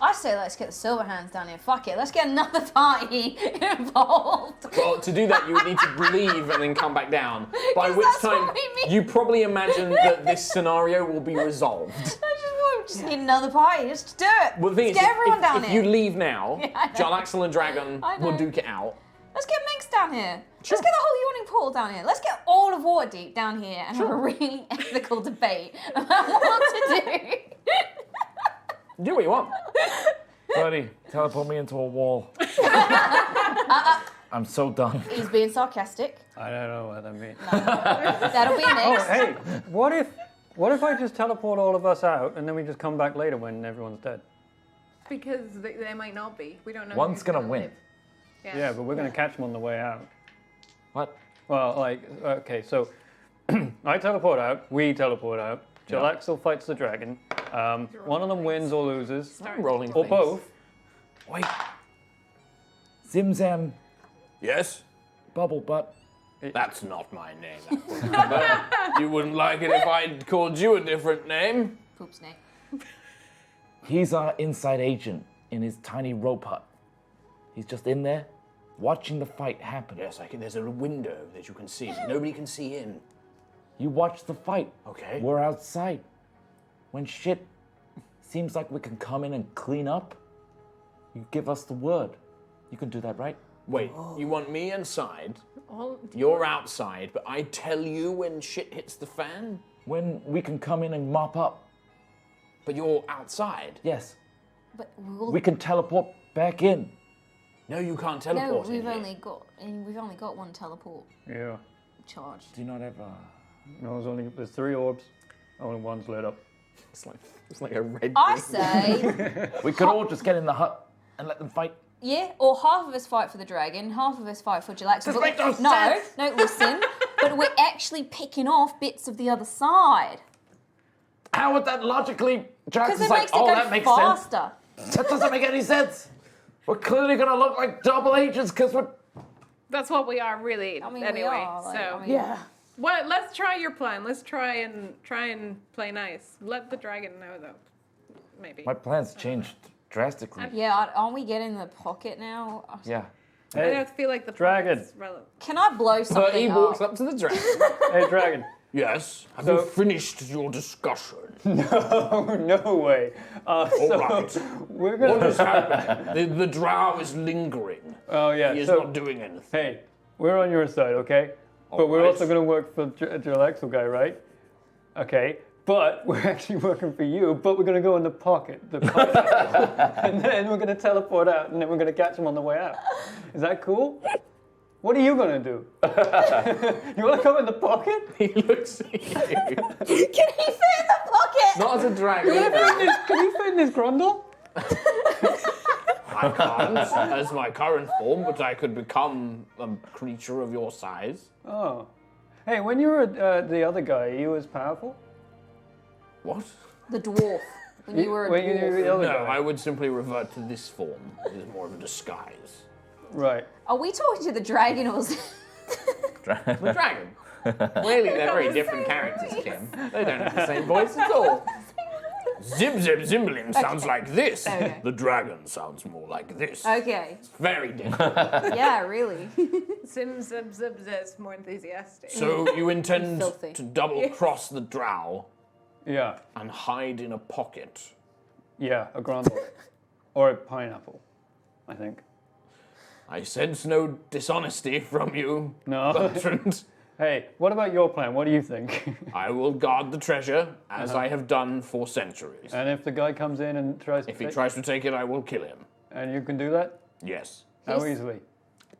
I say let's get the Silver Hands down here. Fuck it, let's get another party involved. Well, to do that, you would need to leave and then come back down. By 'Cause which that's time, what we mean. you probably imagine that this scenario will be resolved. I just need another party. Just do it. Well, the thing let's is, get everyone down if here. you leave now, Yeah, I know. Jarlaxle and Dragon I will know. duke it out. Let's get Minx down here. Sure. Let's get the whole yawning pool down here. Let's get all of Waterdeep down here and have a really ethical debate about what to do. Do what you want. Buddy, teleport me into a wall. I'm so done. He's being sarcastic. I don't know what that means. That'll be next. Hey, what if I just teleport all of us out and then we just come back later when everyone's dead? Because they might not be. We don't know. One's who's gonna win. live. Yeah, but we're gonna catch them on the way out. What? Well, like, okay, so I teleport out, we teleport out, Jarlaxle fights the dragon, one of them wins or loses, I'm rolling or things. both. Wait. Zimzam Yes? Bubble Butt. That's not my name. You wouldn't like it if I called you a different name. Poop snake. He's our inside agent in his tiny rope hut. He's just in there, watching the fight happen. Yes, there's a window that you can see. Nobody can see in. You watch the fight. Okay. We're outside. When shit seems like we can come in and clean up, you give us the word. You can do that, right? Wait, you want me inside? All, You're outside, but I tell you when shit hits the fan? When we can come in and mop up. But you're outside. Yes. But we'll, We can teleport back in. No, you can't no, teleport in we've here. only got one teleport Yeah, charge. Do you not ever... no, there's 3 orbs, only one's lit up. It's like a red I thing. say, We could all just get in the hut and let them fight. yeah, or half of us fight for the dragon, half of us fight for Jarlaxle. This But makes no no, sense. no, listen. But we're actually picking off bits of the other side. How would that logically... Jax Because is it like, makes it oh, go that makes sense. faster. That doesn't make any sense. We're clearly gonna look like double agents because we're... that's what we are really. I mean, anyway, we are. Like, so I mean, Yeah. what? Let's try your plan. Let's try and play nice. Let the dragon know though. Maybe. My plans changed drastically. Yeah, aren't we getting the pocket now? Yeah. I Hey, don't feel like the dragon. pocket's relevant. Can I blow But something he up? walks up to the dragon. hey, dragon. Yes? Have So- you finished your discussion? Oh, no way. All right. We're What gonna. has happened? The drow is lingering. Oh yeah. He is So not doing anything. hey, we're on your side, okay? But we're right. also gonna work for Jarlaxle guy, right? Okay. But we're actually working for you. But we're gonna go in the pocket, and then we're gonna teleport out, and then we're gonna catch him on the way out. Is that cool? What are you gonna do? You wanna come in the pocket? He looks at you. Can he fit in the pocket? Not as a dragon. Can you fit in this grundle? I can't as my current form, but I could become a creature of your size. Oh. Hey, when you were the other guy, are you as powerful? What? The dwarf. When you were a When you were dwarf. the other No, guy. I would simply revert to this form. It is more of a disguise. Right. Are we talking to the dragon or? The dragon. Clearly, they're very different characters, Kim. They don't have the same voice at all. Zim Zim Zimbalim sounds like this. Okay. The dragon sounds more like this. Okay. Very different. Yeah, really. Sim Zib Zib Zis more enthusiastic. So you intend Filthy. to double-cross the drow Yeah, and hide in a pocket? yeah, a grandma. Or a pineapple, I think. I sense no dishonesty from you, No. Bertrand. Hey, what about your plan? What do you think? I will guard the treasure, as I have done for centuries. And if the guy comes in and tries to If he take- tries to take it, I will kill him. and you can do that? Yes. How easily?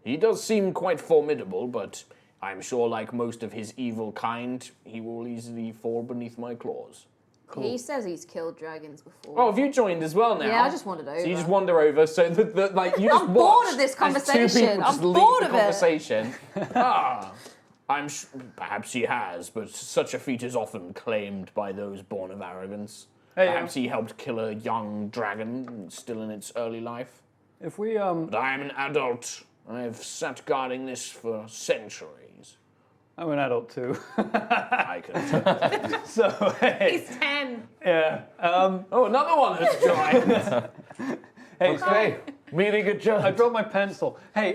He does seem quite formidable, but I'm sure, like most of his evil kind, he will easily fall beneath my claws. He says he's killed dragons before. Oh, have you joined as well now? Yeah, I just wandered over. So you just wander over, so like you just I'm bored watch of this as two conversation. people just I'm leave bored the of it. conversation. Perhaps he has, but such a feat is often claimed by those born of arrogance. Hey, Perhaps he helped kill a young dragon still in its early life. If we But I am an adult. I have sat guarding this for centuries. I'm an adult too. I can tell. So hey, He's 10. yeah. Oh, another one has joined. Hey, Okay, meeting I adjourned. dropped my pencil. Hey,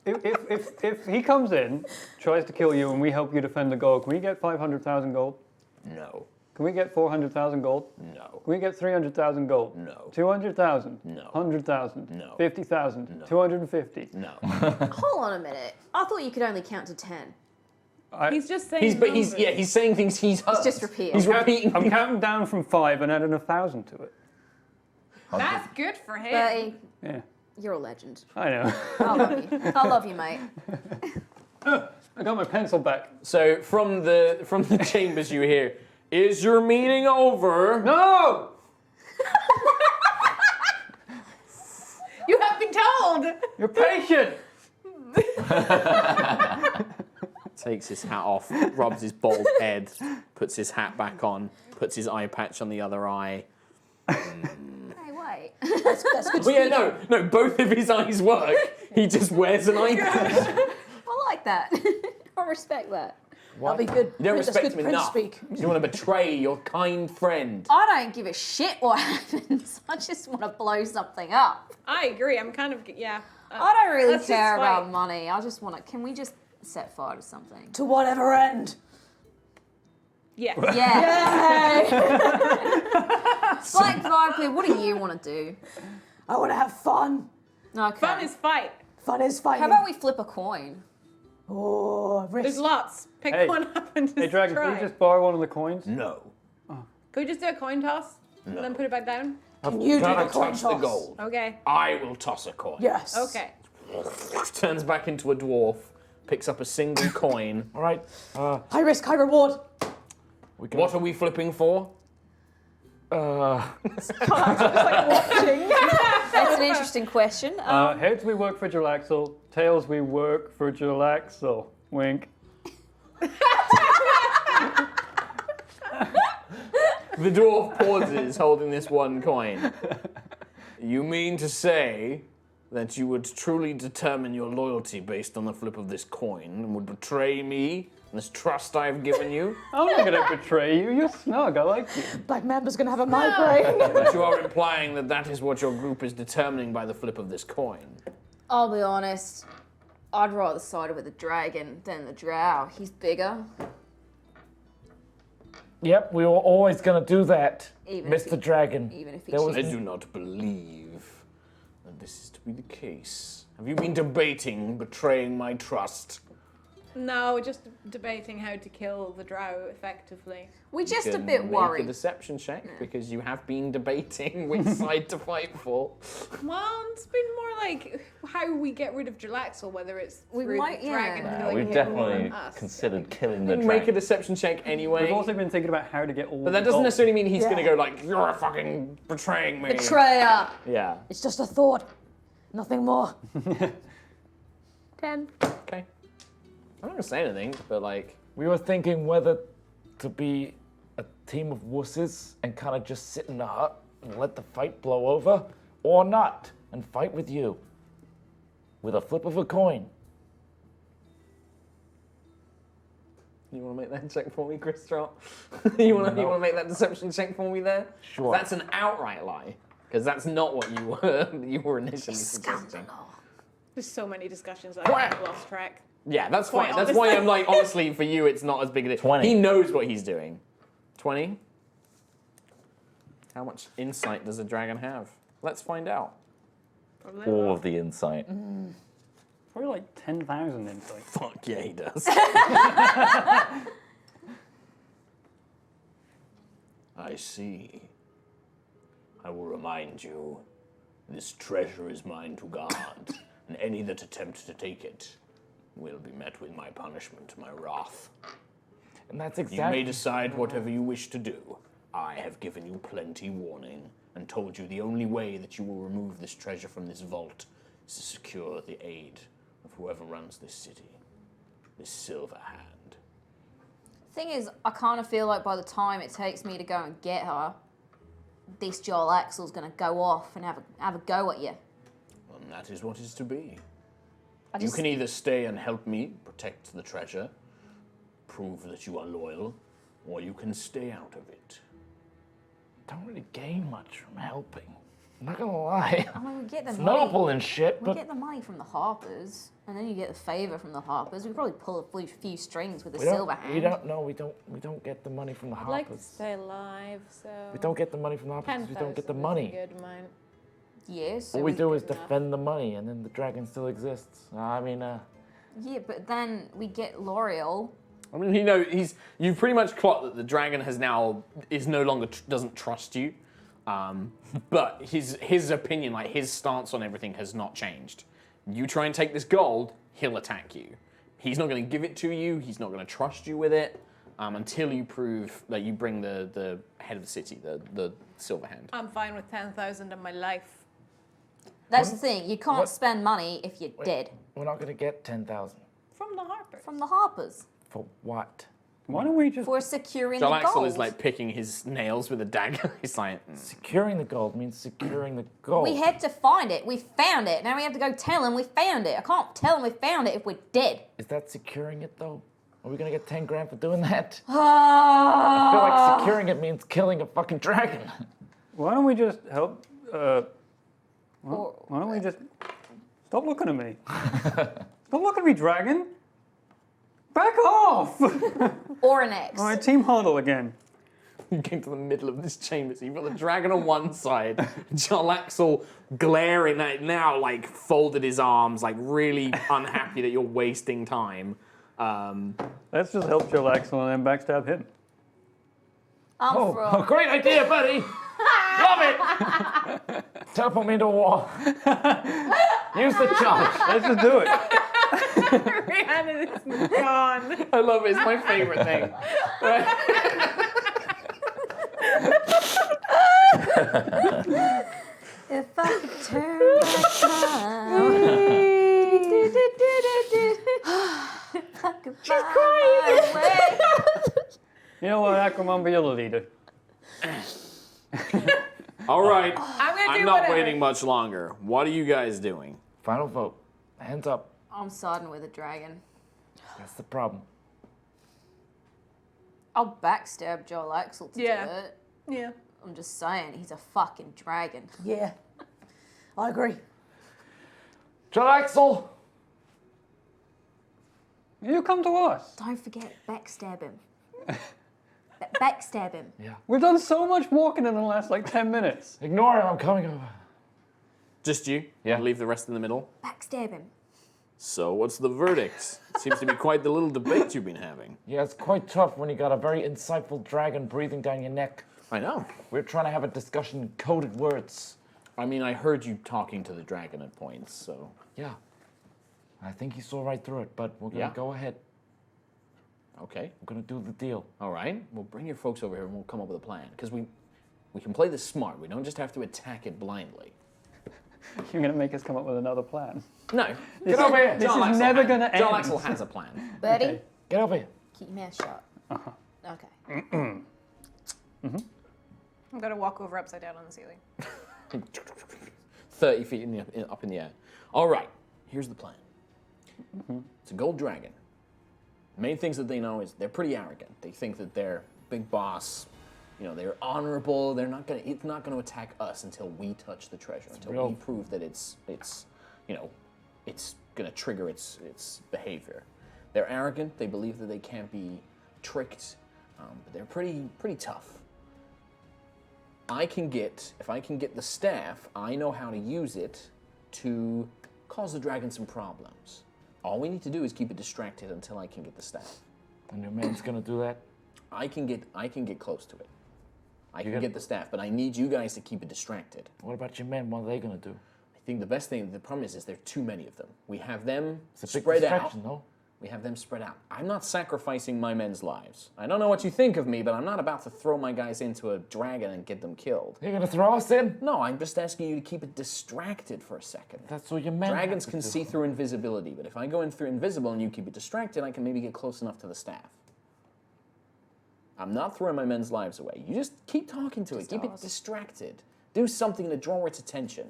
if he comes in, tries to kill you, and we help you defend the gold, can we get 500,000 gold? No, Can we get 400,000 gold? no, Can we get 300,000 gold? no, 200,000? No. 100,000? No. 50,000? No. 250? no. Hold on a minute. I thought you could only count to 10. He's just saying He's saying things he's heard. just repeating. He's repeating. I'm counting down from 5 and adding 1,000 to it. That's good for him. Bertie, Yeah, you're a legend. I know. I love you. I love you, mate. I got my pencil back. So from the chambers you hear, is your meeting over? No! You have been told. You're patient! Takes his hat off, rubs his bald head, puts his hat back on, puts his eye patch on the other eye. Hey, wait. That's good. But yeah, no, both of his eyes work. He just wears an eye patch. I like that. I respect that. That'll be good. You don't That's respect good him prince enough. speak. You want to betray your kind friend. I don't give a shit what happens. I just want to blow something up. I agree. I'm kind of, yeah. I don't really Let's just care fight. about money. I just want to. Can we just set fire to something? To whatever end. Yeah. Yeah. Black Viper, what do you want to do? I want to have fun. Okay. Fun is fight. Fun is fighting. How about we flip a coin? Oh, There's risk. lots. Pick Hey. one up and just Hey, Dragon, try. can you just borrow one of the coins? No. Can we just do a coin toss? And then put it back down? Can you do Gotta the coin Touch the toss? gold. Okay. I will toss a coin. Yes. Okay. Turns back into a dwarf, picks up a single coin. All right, High risk, high reward. we can. What are we flipping for? That's an interesting question. Heads, we work for Jarlaxle. Tails, we work for Jarlaxle. Wink. The dwarf pauses, holding this one coin. You mean to say that you would truly determine your loyalty based on the flip of this coin and would betray me and this trust I've given you? I'm not going to betray you. You're snug. I like you. Black Mamba's gonna have a migraine. But you are implying that that is what your group is determining by the flip of this coin. I'll be honest. I'd rather side with the dragon than the drow. He's bigger. Yep, we were always gonna do that, Even if Mr. he- Dragon. Even if There was- I do not believe that this is to be the case. Have you been debating betraying my trust? No, just debating how to kill the drow effectively. We're just You a can bit make worried. a deception check because you have been debating which side to fight for. Well, it's been more like how we get rid of Jarlaxle, whether it's We through might- the dragon yeah. killing We've him definitely or us. considered killing the Make a dragon. deception check anyway. We've also been thinking about how to get all But that the doesn't gold. necessarily mean he's Yeah. gonna go like, you're fucking betraying me. Betrayer. Yeah. It's just a thought. Nothing more. 10. Okay. I'm not gonna say anything, but like, We were thinking whether to be a team of wusses and kind of just sit in the hut and let the fight blow over, or not and fight with you with a flip of a coin. You want to make that check for me, Chris Trott? you want to make that deception check for me there? Sure. That's an outright lie, because that's not what you were initially suggesting. There's so many discussions I've lost track. Yeah, that's Quite fine. That's why honestly. I'm like, honestly, for you, it's not as big a deal. 20. He knows what he's doing. 20? How much insight does a dragon have? Let's find out. Probably All not. of the insight. Probably like 10,000 insight. Fuck yeah, he does. I see. I will remind you, this treasure is mine to guard, and any that attempt to take it will be met with my punishment, my wrath. And that's You may exactly. decide whatever you wish to do. I have given you plenty warning, and told you the only way that you will remove this treasure from this vault is to secure the aid of whoever runs this city, this Silver Hand. Thing is, I kind of feel like by the time it takes me to go and get her, this Jarlaxle's gonna go off and have a go at you. And that is what is to be. I You just, can either stay and help me protect the treasure, prove that you are loyal, or you can stay out of it. Don't really gain much from helping. I'm not gonna lie. I mean, we get the It's money. noble and shit, We but get the money from the Harpers, and then you get the favor from the Harpers. We probably pull a few strings with the we Silver don't. Hand. We don't get the money from the I'd like to Harpers. stay alive, so. We don't get the money from the Harpers. 'Cause we don't get the 10,000 is a money. good amount. Yes. All we do is good enough. defend the money, and then the dragon still exists. I mean, Yeah, but then we get L'Oreal. I mean, you pretty much clocked that the dragon is no longer doesn't trust you, but his opinion, like his stance on everything, has not changed. You try and take this gold, he'll attack you. He's not going to give it to you. He's not going to trust you with it until you prove that you bring the head of the city, the Silver Hand. I'm fine with 10,000 in my life. That's the thing. You can't what- spend money if you're dead. we're not gonna get 10,000 From the Harpers. From the Harpers. for what? Why don't we just... For securing the Jarlaxle gold. is like picking his nails with a dagger. He's like, Securing the gold means securing the gold. We had to find it. We found it. Now we have to go tell him we found it. I can't tell him we found it if we're dead. Is that securing it though? Are we gonna get 10 grand for doing that? I Ah. feel like securing it means killing a fucking dragon. Why don't we just help... Or- why don't we just... Stop looking at me. Stop looking at me, dragon. Back off! Or an X. All right, team huddle again. you came to the middle of this chamber, so you've got the dragon on one side, Jarlaxle glaring at it now, like folded his arms, like really unhappy that you're wasting time. Let's just help Jarlaxle and then backstab him. I'm Oh, from. great idea, buddy! Love it! Teleport me into a wall. Use the charge. Let's just do it. Rihanna is gone. I love it, it's my favorite thing. If I could turn back time. If I could find my way. You know what, Acromon, you're the leader. All right, I'm gonna do I'm not whatever. waiting much longer. What are you guys doing? Final vote. Hands up. I'm siding with a dragon. That's the problem. I'll backstab Jarlaxle to Yeah. do it. Yeah. I'm just saying, he's a fucking dragon. Yeah, I agree. Jarlaxle! You come to us. Don't forget, backstab him. Backstab him. Yeah. We've done so much walking in the last like 10 minutes. Ignore him, I'm coming over. Just you? Yeah. Leave the rest in the middle? Backstab him. So what's the verdict? It seems to be quite the little debate you've been having. Yeah, it's quite tough when you got a very insightful dragon breathing down your neck. I know. We're trying to have a discussion in coded words. I mean, I heard you talking to the dragon at points, so... Yeah. I think he saw right through it, but we're gonna Yeah? go ahead. Okay. We're gonna do the deal. All right. Well, bring your folks over here and we'll come up with a plan. Because we can play this smart. We don't just have to attack it blindly. You're going to make us come up with another plan. No. Get over here! This is never going to end. Jarlaxle has a plan. Buddy, Okay. Get over here! keep your mouth shut. Okay. I'm gonna walk over upside down on the ceiling. 30 feet up in the air. All right. Here's the plan. It's a gold dragon. Main things that they know is they're pretty arrogant. They think that they're big boss. You know, they're honorable. It's not gonna attack us until we touch the treasure, until we prove that it's gonna trigger its behavior. They're arrogant. They believe that they can't be tricked, but they're pretty tough. If I can get the staff, I know how to use it to cause the dragon some problems. All we need to do is keep it distracted until I can get the staff. And your man's gonna do that? I can get close to it. I can get the staff, but I need you guys to keep it distracted. What about your men? What are they gonna do? I think the problem is there are too many of them. We have them It's a big spread out. distraction, no? We have them spread out. I'm not sacrificing my men's lives. I don't know what you think of me, but I'm not about to throw my guys into a dragon and get them killed. You're gonna throw us in? No, I'm just asking you to keep it distracted for a second. That's what your men Dragons have to can do. see through invisibility, but if I go in through invisible and you keep it distracted, I can maybe get close enough to the staff. I'm not throwing my men's lives away. You just keep talking to it. Keep it distracted. Do something to draw its attention.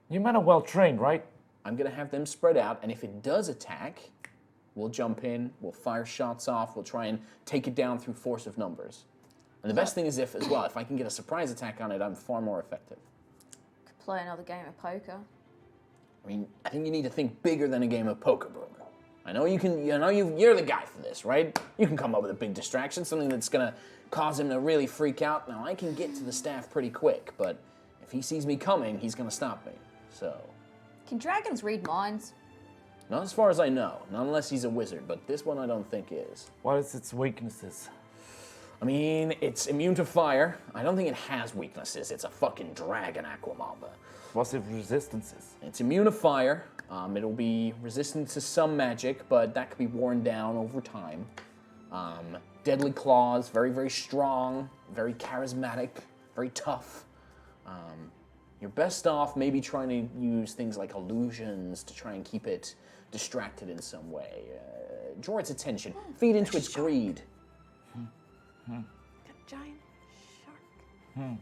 Your men are well trained, right? I'm going to have them spread out, and if it does attack, we'll jump in, we'll fire shots off, we'll try and take it down through force of numbers. And the best thing is if I can get a surprise attack on it, I'm far more effective. Could play another game of poker. I mean, I think you need to think bigger than a game of poker, Boomer. I know you're the guy for this, right? You can come up with a big distraction, something that's gonna cause him to really freak out. Now, I can get to the staff pretty quick, but if he sees me coming, he's gonna stop me, so. Can dragons read minds? Not as far as I know, not unless he's a wizard, but this one I don't think is. What is its weaknesses? I mean, it's immune to fire. I don't think it has weaknesses. It's a fucking dragon, Aquamamba. What's its resistances? It's immune to fire. It'll be resistant to some magic, but that could be worn down over time. Deadly claws, very, very strong, very charismatic, very tough. You're best off maybe trying to use things like illusions to try and keep it distracted in some way. Draw its attention, feed into its greed. A giant shark.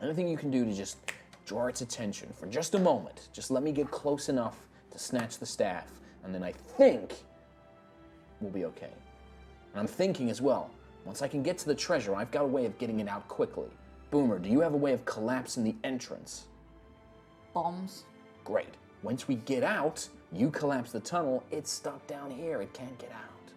Anything you can do to just draw its attention for just a moment. Just let me get close enough to snatch the staff, and then I think we'll be okay. And I'm thinking as well, once I can get to the treasure, I've got a way of getting it out quickly. Boomer, do you have a way of collapsing the entrance? Bombs. Great. Once we get out, you collapse the tunnel, it's stuck down here, it can't get out.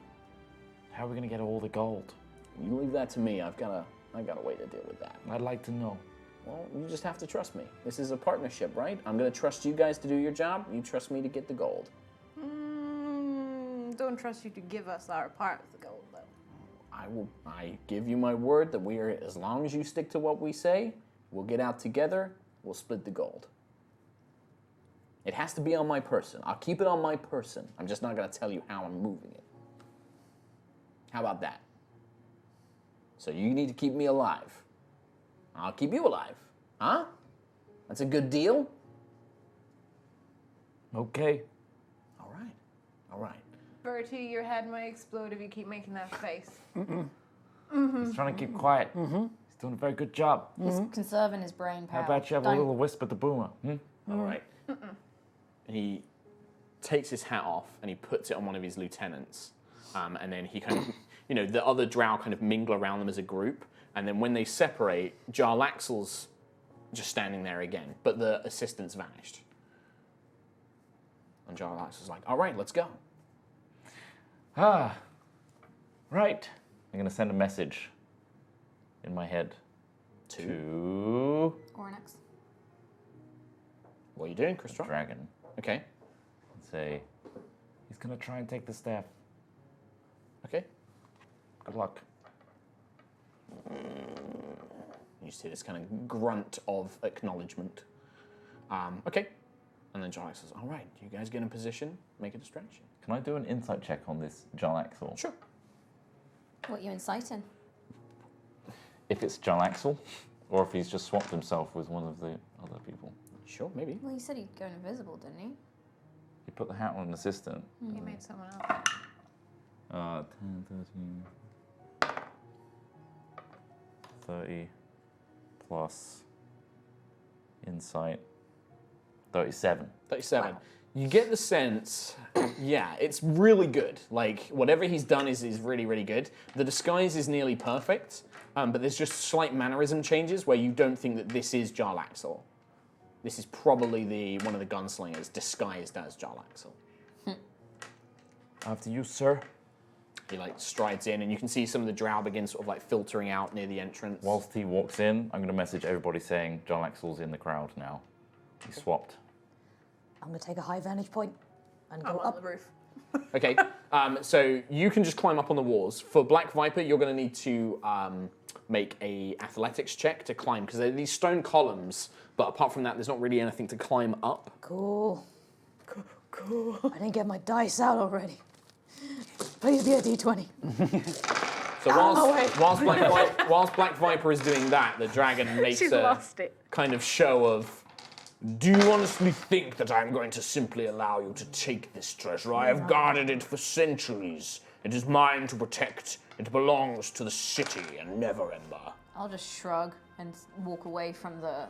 How are we gonna get all the gold? You leave that to me, I've got a way to deal with that. I'd like to know. Well, you just have to trust me. This is a partnership, right? I'm gonna trust you guys to do your job, you trust me to get the gold. Don't trust you to give us our part of the gold, though. I give you my word that as long as you stick to what we say, we'll get out together, we'll split the gold. It has to be on my person. I'll keep it on my person. I'm just not gonna tell you how I'm moving it. How about that? So you need to keep me alive. I'll keep you alive. Huh? That's a good deal? Okay. All right. All right. Bertie, your head might explode if you keep making that face. He's trying to keep quiet. He's doing a very good job. He's conserving his brain power. How about you have a little whisper to Boomer? All right. And he takes his hat off and he puts it on one of his lieutenants. And then he kind of, the other drow kind of mingle around them as a group. And then when they separate, Jarlaxle's just standing there again, but the assistant's vanished. And Jarlaxle's like, all right, let's go. Right. I'm gonna send a message in my head to Ornyx. What are you doing, Chris? Dragon Okay. and say, He's gonna try and take the staff. Okay. Good luck. You see this kind of grunt of acknowledgement. Okay. And then Jarlaxle says, all right, you guys get in position, make a distraction. can I do an insight check on this Jarlaxle? Sure. What you inciting? If it's Jarlaxle, or if he's just swapped himself with one of the other people. Sure, maybe. Well, you said he'd go invisible, didn't he? He put the hat on an assistant. He made someone else. 10, 13, 30 plus insight, 37. 37. Wow. You get the sense, yeah, it's really good. Like, whatever he's done is really, really good. The disguise is nearly perfect, but there's just slight mannerism changes where you don't think that this is Jarlaxle. This is probably one of the gunslingers disguised as Jarlaxle. After you, sir. He like strides in, and you can see some of the drow begin sort of like filtering out near the entrance. Whilst he walks in, I'm going to message everybody saying Jarlaxle's in the crowd now. He swapped. I'm gonna take a high vantage point and go I'm on up. the roof. Okay, so you can just climb up on the walls. For Black Viper, you're going to need to make a athletics check to climb, because there are these stone columns, but apart from that, there's not really anything to climb up. Cool. Cool. I didn't get my dice out already. Please be a D20. So whilst Black Viper is doing that, the dragon makes She's a lost it. kind of show of, do you honestly think that I'm going to simply allow you to take this treasure? I have guarded it for centuries. It is mine to protect. It belongs to the city and Neverember. I'll just shrug and walk away from the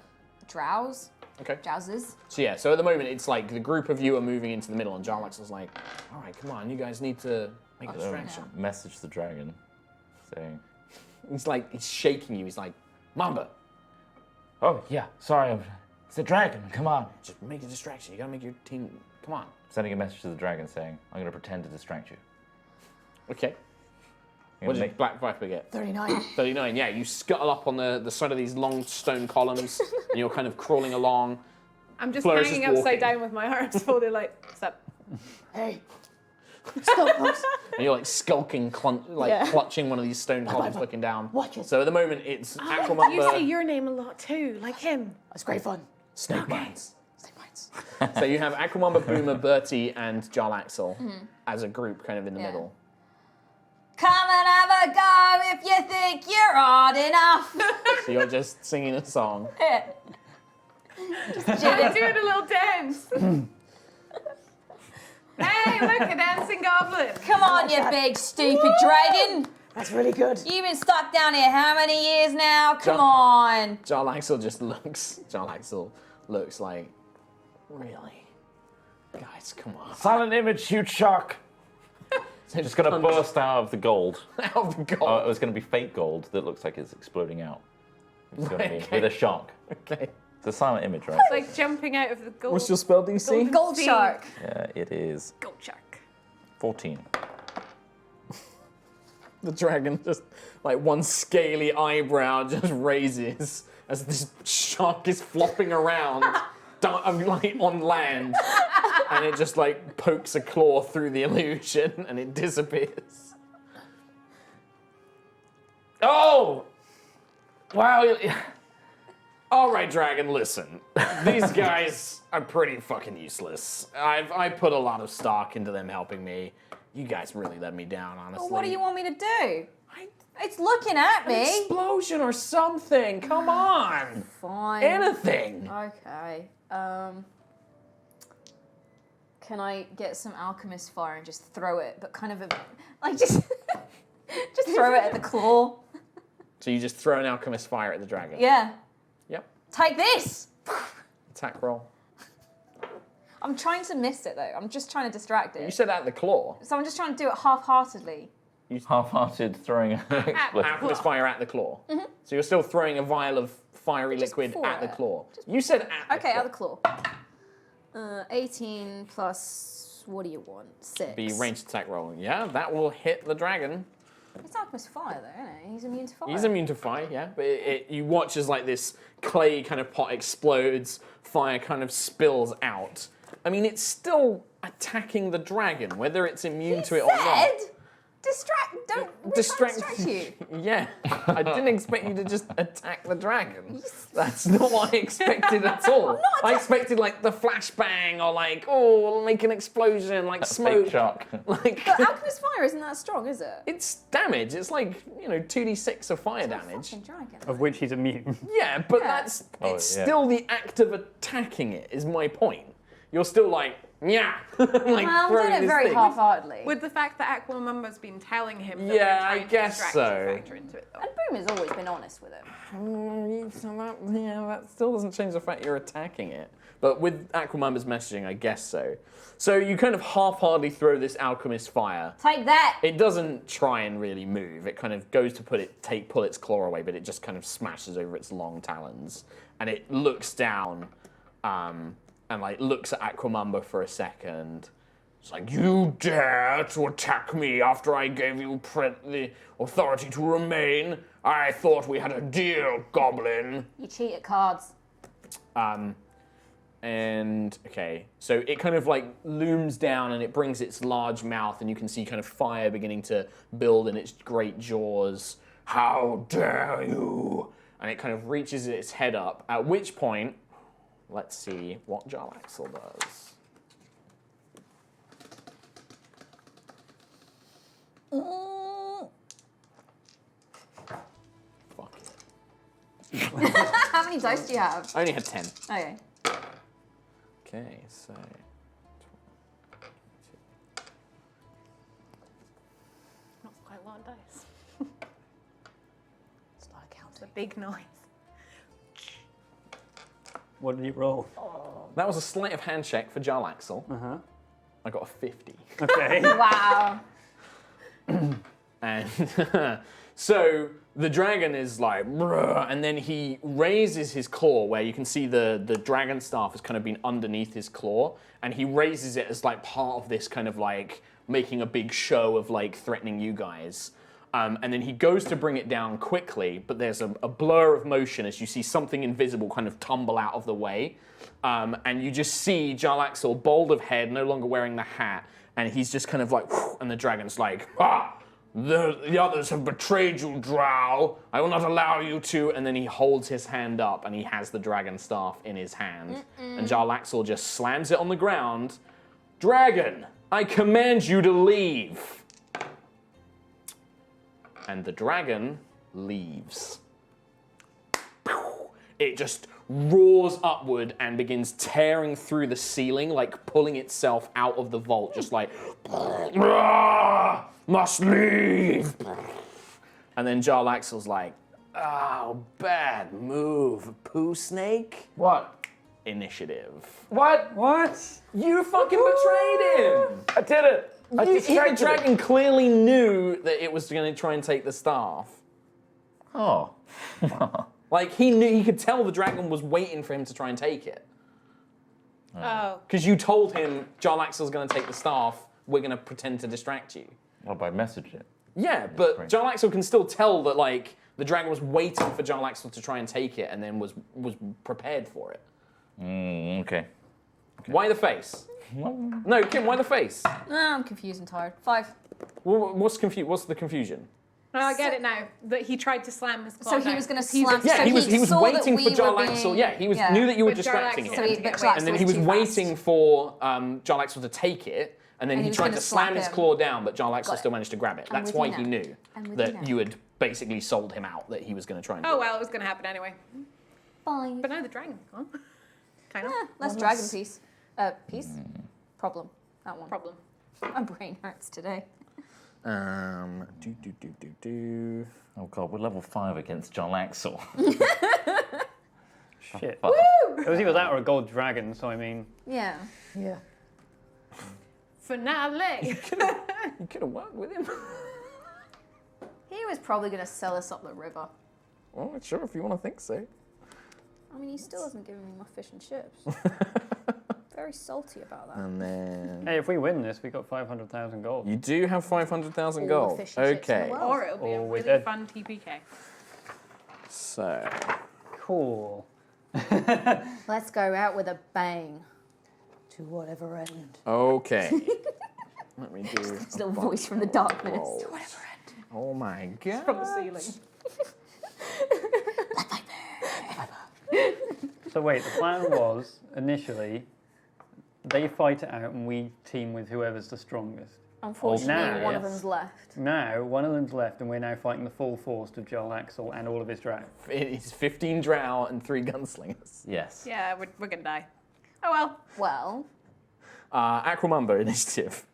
drows. Okay. Jowsers. So yeah, so at the moment it's like the group of you are moving into the middle, and Jarlaxle's like, all right, come on, you guys need to make a distraction. Message the dragon saying, He's shaking you. He's like, Mamba, Oh, yeah, sorry. It's a dragon. Come on. just make a distraction. You gotta make your team, come on. sending a message to the dragon saying, I'm going to pretend to distract you. Okay. I'm What gonna did Black Viper get? 39. 39, yeah. You scuttle up on the side of these long stone columns, and you're kind of crawling along. I'm just Flourish hanging is upside walking. down with my arms folded like, stop. Hey. Stop, folks. And you're like skulking, clutching one of these stone columns, looking down. Watch it. So at the moment, it's You say Aquamumba. your name a lot too, like him. That's great fun. Snake Mines. Snake bites. So you have Aquamumba, Boomer, Bertie, and Jarlaxle as a group kind of in the middle. Come and have a go if you think you're hard enough. So you're just singing a song. I'm doing a little dance. Hey, look, a dancing goblin. Come on, you big stupid dragon. That's really good. You've been stuck down here how many years now? Come on. Jarlaxle just looks. Jarlaxle looks like, really, guys, come on. Silent image, huge shark. So Just going to burst out of the gold. out of the gold. Oh, it was going to be fake gold that looks like it's exploding out. It's going to be Okay. with a shark. Okay. It's a silent image, right? It's like jumping out of the gold. What's your spell DC? Gold sea. shark. Yeah, it is Gold shark. 14. The dragon just, like, one scaly eyebrow just raises as this shark is flopping around, like, on land. And it just, like, pokes a claw through the illusion and it disappears. Oh! Wow. All right, dragon, listen. These guys are pretty fucking useless. I put a lot of stock into them helping me. You guys really let me down, honestly. Well, what do you want me to do? It's looking at An me. explosion or something. Come on. Fine. Anything. Okay. Can I get some alchemist fire and just throw it, but kind of just throw it at the claw? So you just throw an alchemist fire at the dragon. Yeah. Yep. Take this. Attack roll. I'm trying to miss it though. I'm just trying to distract You it. said at the claw. So I'm just trying to do it half-heartedly. Half-hearted throwing an explosion. Alchemist fire at the claw. So you're still throwing a vial of fiery Just liquid for at the it. claw. You said at the Okay, claw. at the claw. 18 plus, what do you want? 6. Be ranged attack roll. Yeah, that will hit the dragon. It's alchemist fire though, isn't it? He's immune to fire. He's immune to fire, yeah. But you watch as like this clay kind of pot explodes, fire kind of spills out. I mean, it's still attacking the dragon, whether it's immune to it or not. Distract you. Yeah, I didn't expect you to just attack the dragon. That's not what I expected at all. I expected like the flashbang or like, oh, make an explosion, like smoke. Fake shark. Like, But alchemist fire isn't that strong, is it? it's damage. It's like, 2d6 of fire damage. Fucking dragon. Of which he's immune. Yeah, but Yeah. it's yeah. still the act of attacking it is my point. You're still like, yeah, like I'm throwing doing it this very thing. half-heartedly. With the fact that Aquamumba's been telling him that Yeah, we're I trying guess to distract so. you factor into it though. And Boom has always been honest with him. So that still doesn't change the fact you're attacking it. But with Aquamumba's messaging, I guess so. So you kind of half-heartedly throw this alchemist fire. Take that! It doesn't try and really move. It kind of goes to pull its claw away, but it just kind of smashes over its long talons. And it looks down and like looks at Aquamumba for a second. It's like, you dare to attack me after I gave you the authority to remain? I thought we had a deal, goblin. You cheat at cards. And, okay, so it kind of like looms down and it brings its large mouth and you can see kind of fire beginning to build in its great jaws. How dare you? And it kind of reaches its head up, at which point, let's see what Jarlaxle does. Fuck it. How many dice do you have? I only had 10. Okay. Okay, so... Not quite a lot of dice. It's not It's a counting. big noise. What did you roll? That was a sleight of hand check for Jarlaxle. Uh-huh. I got a 50. Okay. Wow. And so the dragon is like, "Bruh," and then he raises his claw where you can see the dragon staff has kind of been underneath his claw, and he raises it as like part of this kind of like making a big show of like threatening you guys. And then he goes to bring it down quickly, but there's a blur of motion as you see something invisible kind of tumble out of the way. And you just see Jarlaxle, bald of head, no longer wearing the hat, and he's just kind of like, whoosh, and the dragon's like, the others have betrayed you, Drow. I will not allow you to. And then he holds his hand up and he has the dragon staff in his hand. And Jarlaxle just slams it on the ground. Dragon, I command you to leave. And the dragon leaves. It just roars upward and begins tearing through the ceiling, like pulling itself out of the vault, just like, must leave. And then Jarlaxle's like, oh, bad move, poo snake. What? Initiative. What? What? You fucking betrayed him. I did it. I The distracted it. dragon clearly knew that it was going to try and take the staff. Oh. Like, he knew, he could tell the dragon was waiting for him to try and take it. Oh. Because you told him, Jarlaxle's going to take the staff, we're going to pretend to distract you. Well, by message it. Yeah, but great. Jarlaxle can still tell that, like, the dragon was waiting for Jarlaxle to try and take it and then was prepared for it. Okay. Why the face? No, Kim, why the face? I'm confused and tired. 5. What's the confusion? Oh, I get it now. That he tried to slam his claw So he down. was going to He's slam. Yeah, so he was saw that waiting for we were Jarlaxle. being- Yeah, he knew that you were But distracting Jarlaxle him. So he, to but get away. Jarlaxle And then he was too waiting fast. for Jarlaxle to take it, and then And he he was tried gonna to slam slap his him. claw down, but Jarlaxle Got still it. managed to grab it. I'm That's with why you he now. knew I'm with you that now. you had basically sold him out, that he was going to try and do Oh, it. well, it was going to happen anyway. Fine. But now the dragon's gone. Kind of. Less dragon piece. Piece? Problem. That one. Problem. My brain hurts today. Oh god, we're level 5 against Jarlaxle. Shit. Fuck. It was either that or a gold dragon, so I mean... Yeah. Yeah. Finale. You could have worked with him. He was probably going to sell us up the river. Well, sure, if you want to think so. I mean, he still hasn't given me my fish and chips. Very salty about that. And then Hey, if we win this, we got 500,000 gold. you do have 500,000 All the gold. fish and chips in the Okay, world. Or it'll be Oh, a we're really dead. fun TPK. so Cool. Let's go out with a bang. To whatever end. okay. Let me do. It's a little voice from the darkness. rolls. Oh my god. From the ceiling. So wait, the plan was, initially, they fight it out and we team with whoever's the strongest. Unfortunately, now, one of yes. them's left. Now, one of them's left and we're now fighting the full force of Jarlaxle and all of his dragons. It's 15 drow and 3 gunslingers. Yes. Yeah, we're going to die. Oh, well. Well, Aquamumba initiative.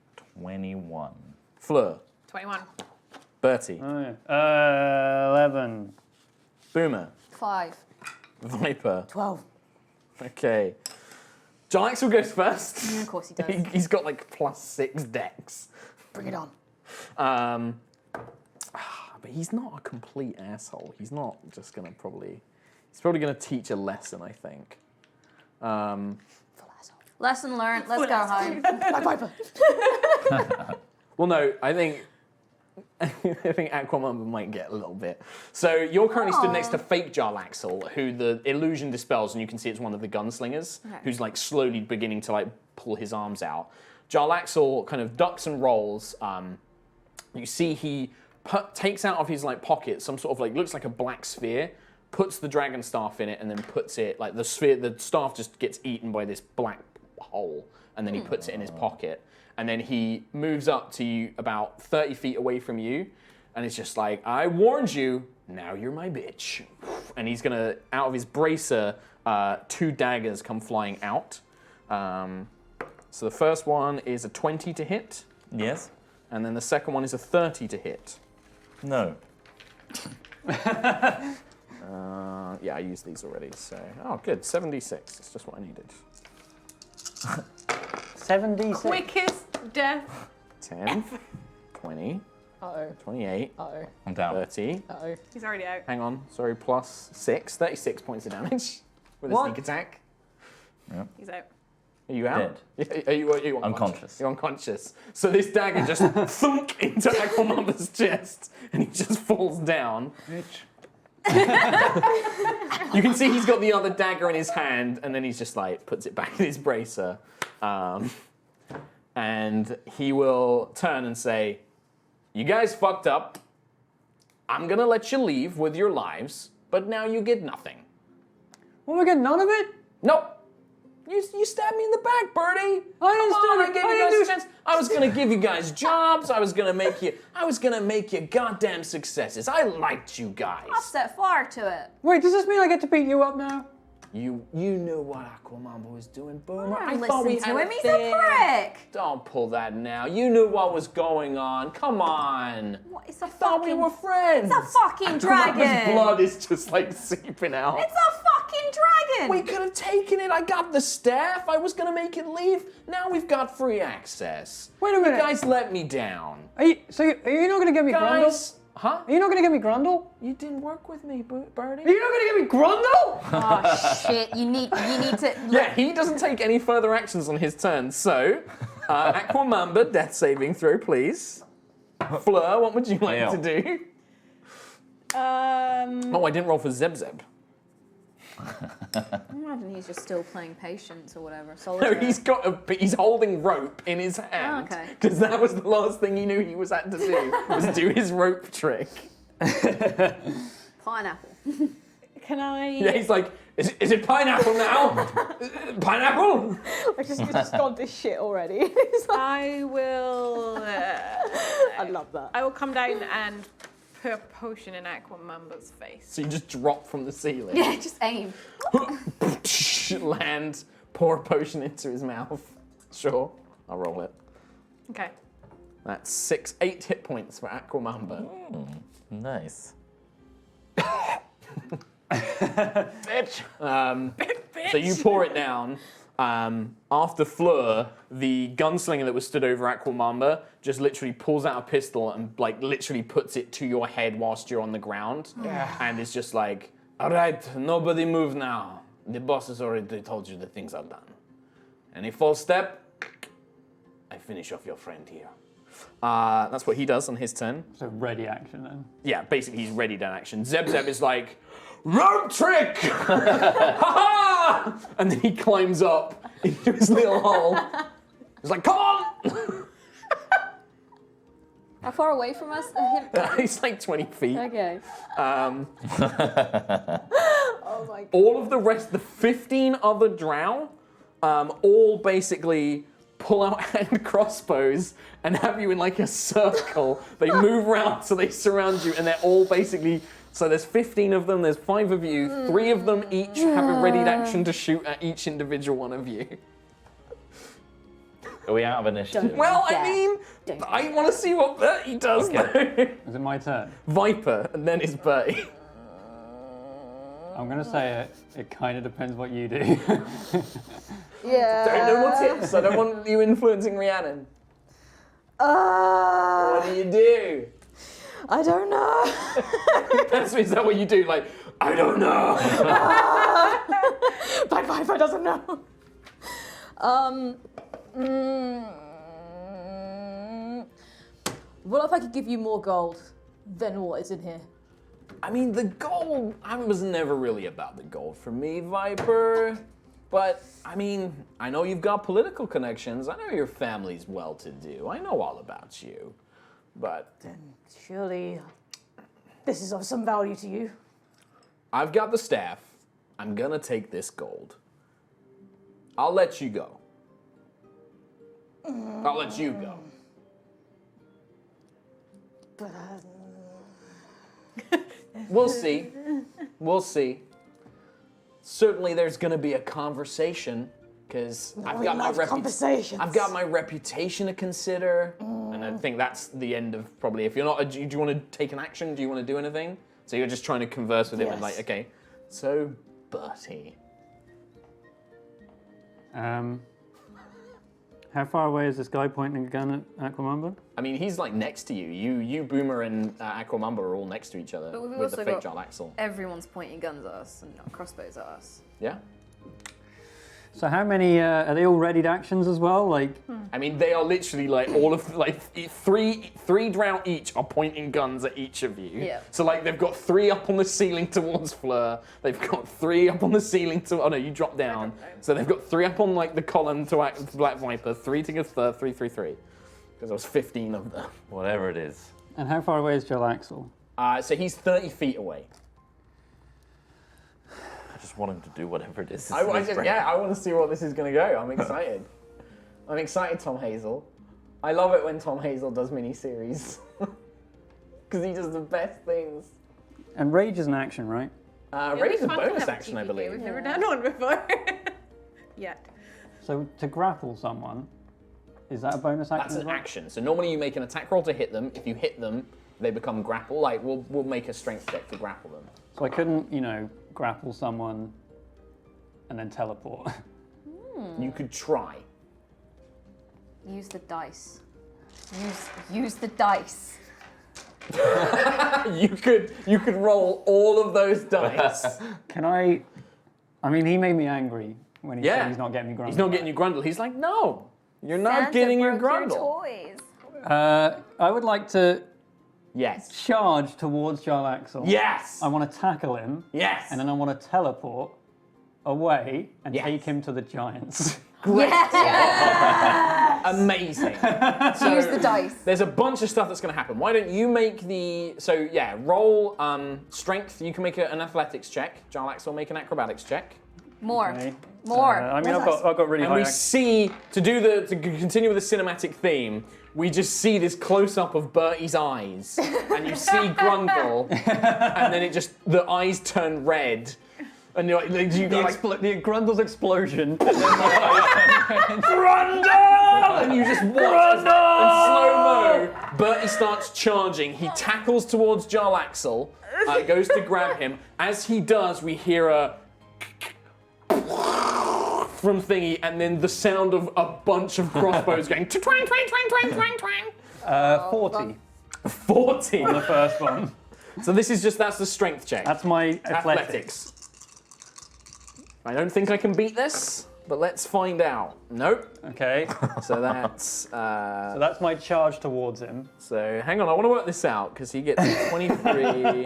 21. Fleur. 21. Bertie. Oh, yeah. 11. Boomer. 5. Viper. 12. Okay. Jarlaxle goes first. Yeah, of course he does. He's got like +6 dex. Bring it on. But he's not a complete asshole. He's not just gonna probably. He's probably gonna teach a lesson, I think. Lesson learned. Let's go home. Black Viper. Well, no, I think Aquamamba might get a little bit. So you're currently stood next to fake Jarlaxle, who the illusion dispels, and you can see it's one of the gunslingers, who's like slowly beginning to like pull his arms out. Jarlaxle kind of ducks and rolls. You see he takes out of his like pocket some sort of like looks like a black sphere, puts the dragon staff in it, and then puts it like the staff just gets eaten by this black hole, and then he puts it in his pocket. And then he moves up to you about 30 feet away from you, and it's just like, I warned you, now you're my bitch. And he's gonna, out of his bracer, 2 daggers come flying out. So the first one is a 20 to hit, Yes. and then the second one is a 30 to hit. No. Yeah, I used these already, so. Oh, good, 76, that's just what I needed. 76. Quickest death. 10, 20, Uh-oh. 28, Uh-oh. I'm down. 30. Uh-oh. He's already out. Hang on, sorry, +6, 36 points of damage with a What? sneak attack. He's out. Are you out? Dead. Are you unconscious? Unconscious. You're unconscious. So this dagger just thunk into Aquamamba's chest, and he just falls down. Bitch. You can see he's got the other dagger in his hand, and then he's just like puts it back in his bracer. And he will turn and say, "You guys fucked up. I'm gonna let you leave with your lives, but now you get nothing." Well, we get none of it? Nope. You stabbed me in the back, Birdie. I Come on, I understood. gave I you guys a understood. chance. I was gonna give you guys jobs. I was gonna make you goddamn successes. I liked you guys. I'll set fire to it. Wait, does this mean I get to beat you up now? You knew what Aquamamba was doing, Boomer. I Listen thought we to had him. a He's thing. a prick. Don't pull that now. You knew what was going on. Come on. What? It's a Thought we fucking. were friends. It's a fucking dragon. Aquamamba's blood is just like seeping out. It's a fucking dragon. We could have taken it. I got the staff. I was gonna make it leave. Now we've got free access. Wait a minute. You guys let me down. Are you not going to give me Grundle? Guys, huh? Are you not going to give me Grundle? You didn't work with me, Birdie. Are you not going to give me Grundle? Oh shit! You need to. Yeah, he doesn't take any further actions on his turn. So, Aquamamba, death saving throw, please. Fleur, what would you like to do? Oh, I didn't roll for Zeb Zeb. I imagine he's just still playing patience or whatever. No, Solitaire. he's holding rope in his hand. Oh, okay. Because that was the last thing he knew he was had to do, was do his rope trick. Pineapple. Can I? Yeah, he's like, is it pineapple now? Pineapple? I just got this shit already. It's like, I will. I love that. I will come down and put a potion in Aquamamba's face. So you just drop from the ceiling. Yeah, just aim. Land, pour a potion into his mouth. Sure, I'll roll it. Okay. That's 8 hit points for Aquamamba. Nice. Bitch. So you pour it down. After Fleur, the gunslinger that was stood over Aquamamba just literally pulls out a pistol and like literally puts it to your head whilst you're on the ground. And is just like, all right, nobody move now. The boss has already told you the things are done. Any false step, I finish off your friend here. That's what he does on his turn. It's a ready action then. Yeah, basically he's ready to action. Zeb Zeb is like, rope trick! Ha-ha! And then he climbs up into his little hole. He's like, come on! How far away from us? He's like 20 feet. Okay. Oh my god. All of the rest, the 15 other drow, all basically pull out hand crossbows and have you in like a circle. They move around so they surround you, and they're all basically. So there's 15 of them, there's 5 of you, 3 of them each have a readied action to shoot at each individual one of you. Are we out of initiative? Well, I Yeah. mean, I want to see what Bertie does though. Is it my turn? Viper, and then it's Bertie. I'm I'm going to say it. It kind of depends what you do. Yeah. Don't know more tips. I don't want you influencing Rhiannon. What do you do? I don't know. Is that what you do? Like, I don't know. Black Viper doesn't know. What if I could give you more gold than what is in here? I mean, the gold, I was never really about the gold for me, Viper. But, I mean, I know you've got political connections. I know your family's well-to-do. I know all about you. But Then surely this is of some value to you. I've got the staff. I'm gonna take this gold. I'll let you go. I'll let you go. But We'll see. We'll see. Certainly there's gonna be a conversation, because I've got my conversations. I've got my reputation to consider. And I think that's the end of probably, if you're not, do you want to take an action? Do you want to do anything? So you're just trying to converse with him and like, Yes. okay, so Bertie. How far away is this guy pointing a gun at Aquamamba? I mean, he's like next to you. You, Boomer, and Aquamamba are all next to each other But we've with the also fake got- Jarlaxle. Everyone's pointing guns at us and crossbows at us. Yeah. So how many, are they all readied actions as well? Like, I mean, they are literally like all of like three drow each are pointing guns at each of you. Yeah. So like they've got 3 up on the ceiling towards Fleur. They've got 3 up on the ceiling to. Oh no, you dropped down. So they've got 3 up on like the column to Black Viper, 3 to give Fleur, 3, 3, 3. Because there was 15 of them. Whatever it is. and how far away is Jarlaxle? So he's 30 feet away. I just want him to do whatever it is. I want to see where this is going to go. I'm excited. I'm excited, Tom Hazel. I love it when Tom Hazel does miniseries. Because he does the best things. And Rage is an action, right? Rage is a bonus action, I believe. We've never done one before. Yet. So to grapple someone, is that a bonus action? That's as an well? action. So normally you make an attack roll to hit them. If you hit them, they become grapple. Like, we'll make a strength check to grapple them. So I couldn't, grapple someone and then teleport. You could try. Use the dice. Use the dice. You could roll all of those dice. Can I mean, he made me angry when he Yeah. said he's not getting me Grundle. He's not getting you Grundle. He's like, no, you're not Santa getting your broke Grundle. toys. I would like to Yes. charge towards Jarlaxle. Yes. I want to tackle him. Yes. And then I want to teleport away and Yes. take him to the giants. Amazing. So Use the dice. there's a bunch of stuff that's going to happen. Why don't you make the... So, yeah, roll strength. You can make an athletics check. Jarlaxle will make an acrobatics check. More. Okay. More. I've got really And high. we see, to continue with the cinematic theme, we just see this close-up of Bertie's eyes. And you see Grundle, and then the eyes turn red. And you're like, you go like, the Grundle's explosion. Grundle! And you just watch in slow-mo, Bertie starts charging. He tackles towards Jarlaxle, goes to grab him. As he does, we hear a from Thingy, and then the sound of a bunch of crossbows going twang, twang, twang, twang, twang, twang. 40 40. on the first one. So that's the strength check. That's my athletics. I don't think I can beat this, but let's find out. Nope. Okay. So that's So that's my charge towards him. so hang on, I want to work this out because he gets 23,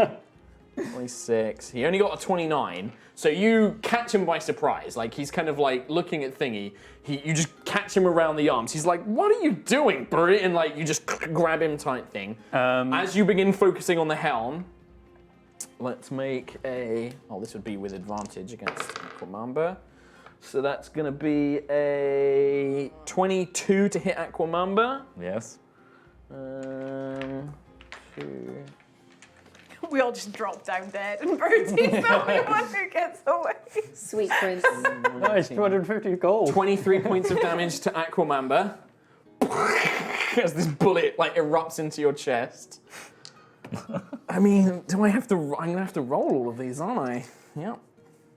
26. He only got a 29. So you catch him by surprise. Like he's kind of like looking at Thingy. You just catch him around the arms. He's like, "What are you doing, Bertie?" And like you just grab him tight thing. As you begin focusing on the helm, let's make a... Oh, this would be with advantage against Aquamamba. So that's going to be a 22 to hit Aquamamba. Yes. 2... We all just drop down dead, and Bertie's the only one who gets away. Sweet prince. Nice, 250 gold. 23 points of damage to Aquamamba. As this bullet like erupts into your chest. I mean, I'm going to have to roll all of these, aren't I? Yep.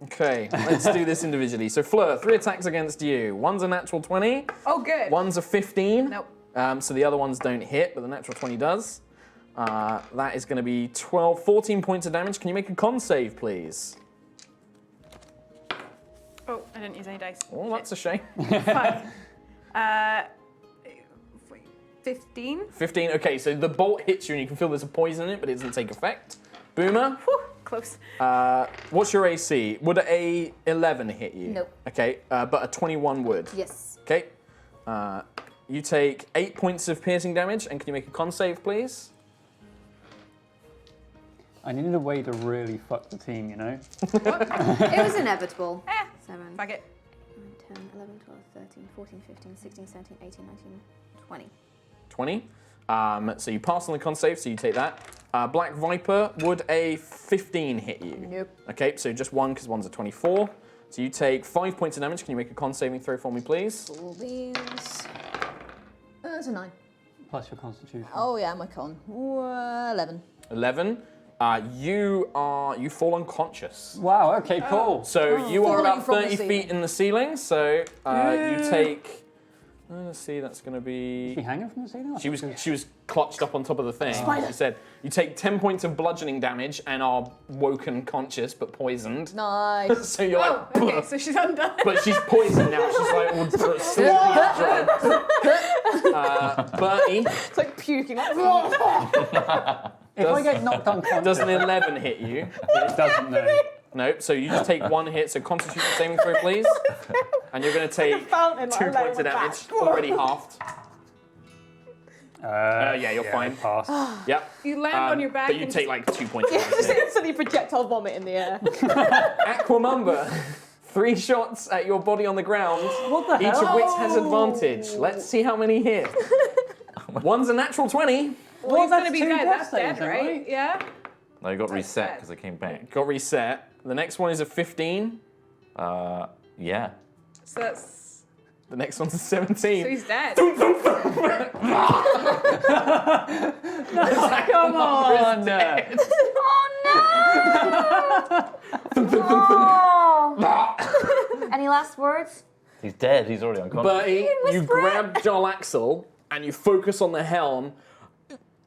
Okay, let's do this individually. So Fleur, 3 attacks against you. One's a natural 20. Oh, good. One's a 15. Nope. So the other ones don't hit, but the natural 20 does. That is going to be 14 points of damage. Can you make a con save, please? Oh, I didn't use any dice. Oh, that's a shame. Fuck. 15. 15. Okay, so the bolt hits you and you can feel there's a poison in it, but it doesn't take effect. Boomer, Whew, close. what's your AC? Would a 11 hit you? Nope. Okay, but a 21 would. Yes. Okay. You take 8 points of piercing damage, and can you make a con save, please? I needed a way to really fuck the team, you know? It was inevitable. 7, Fuck it. 9, 10, 11, 12, 13, 14, 15, 16, 17, 18, 19, 20. 20. So you pass on the con save, so you take that. Black Viper, would a 15 hit you? Nope. Okay, so just one, because one's a 24. So you take 5 points of damage. Can you make a con saving throw for me, please? All these. That's a 9. Plus your constitution. Oh yeah, my con. 11. 11. You fall unconscious. Wow, okay, cool. So you are Falling about from the 30 ceiling. feet in the ceiling. So you take. Let's see, that's going to Is she be. hanging from the ceiling? She was clutched up on top of the thing. Spider. She said you take 10 points of bludgeoning damage and are woken conscious but poisoned. Nice. So you're Oh, like, okay, so she's undone. but she's poisoned now. She's like all sleepy and drugged. Bertie, It's like puking. If I get knocked unconscious, does an 11 hit you? it doesn't know. Nope. So you just take 1 hit. So Constitution saving throw, please. And you're going to take fountain, 2 like, points of on my damage, back. already halved. Yeah, you're fine. Pass. Yep. You land on your back But you and take like 2 points of Just damage. instantly projectile vomit in the air. Aquamumba, 3 shots at your body on the ground. What the Each hell? of which has advantage. Let's see how many hit. One's a natural 20. well, he's that's gonna be two dead. death That's dead, saves, right? right? Yeah. No, you got That's reset bad. because I came back. Got reset. The next one is a 15. Yeah. So that's. The next one's a 17. So he's dead. Come on! Oh! Any last words? He's dead. He's already unconscious. Bertie, you grab Jarlaxle and you focus on the helm.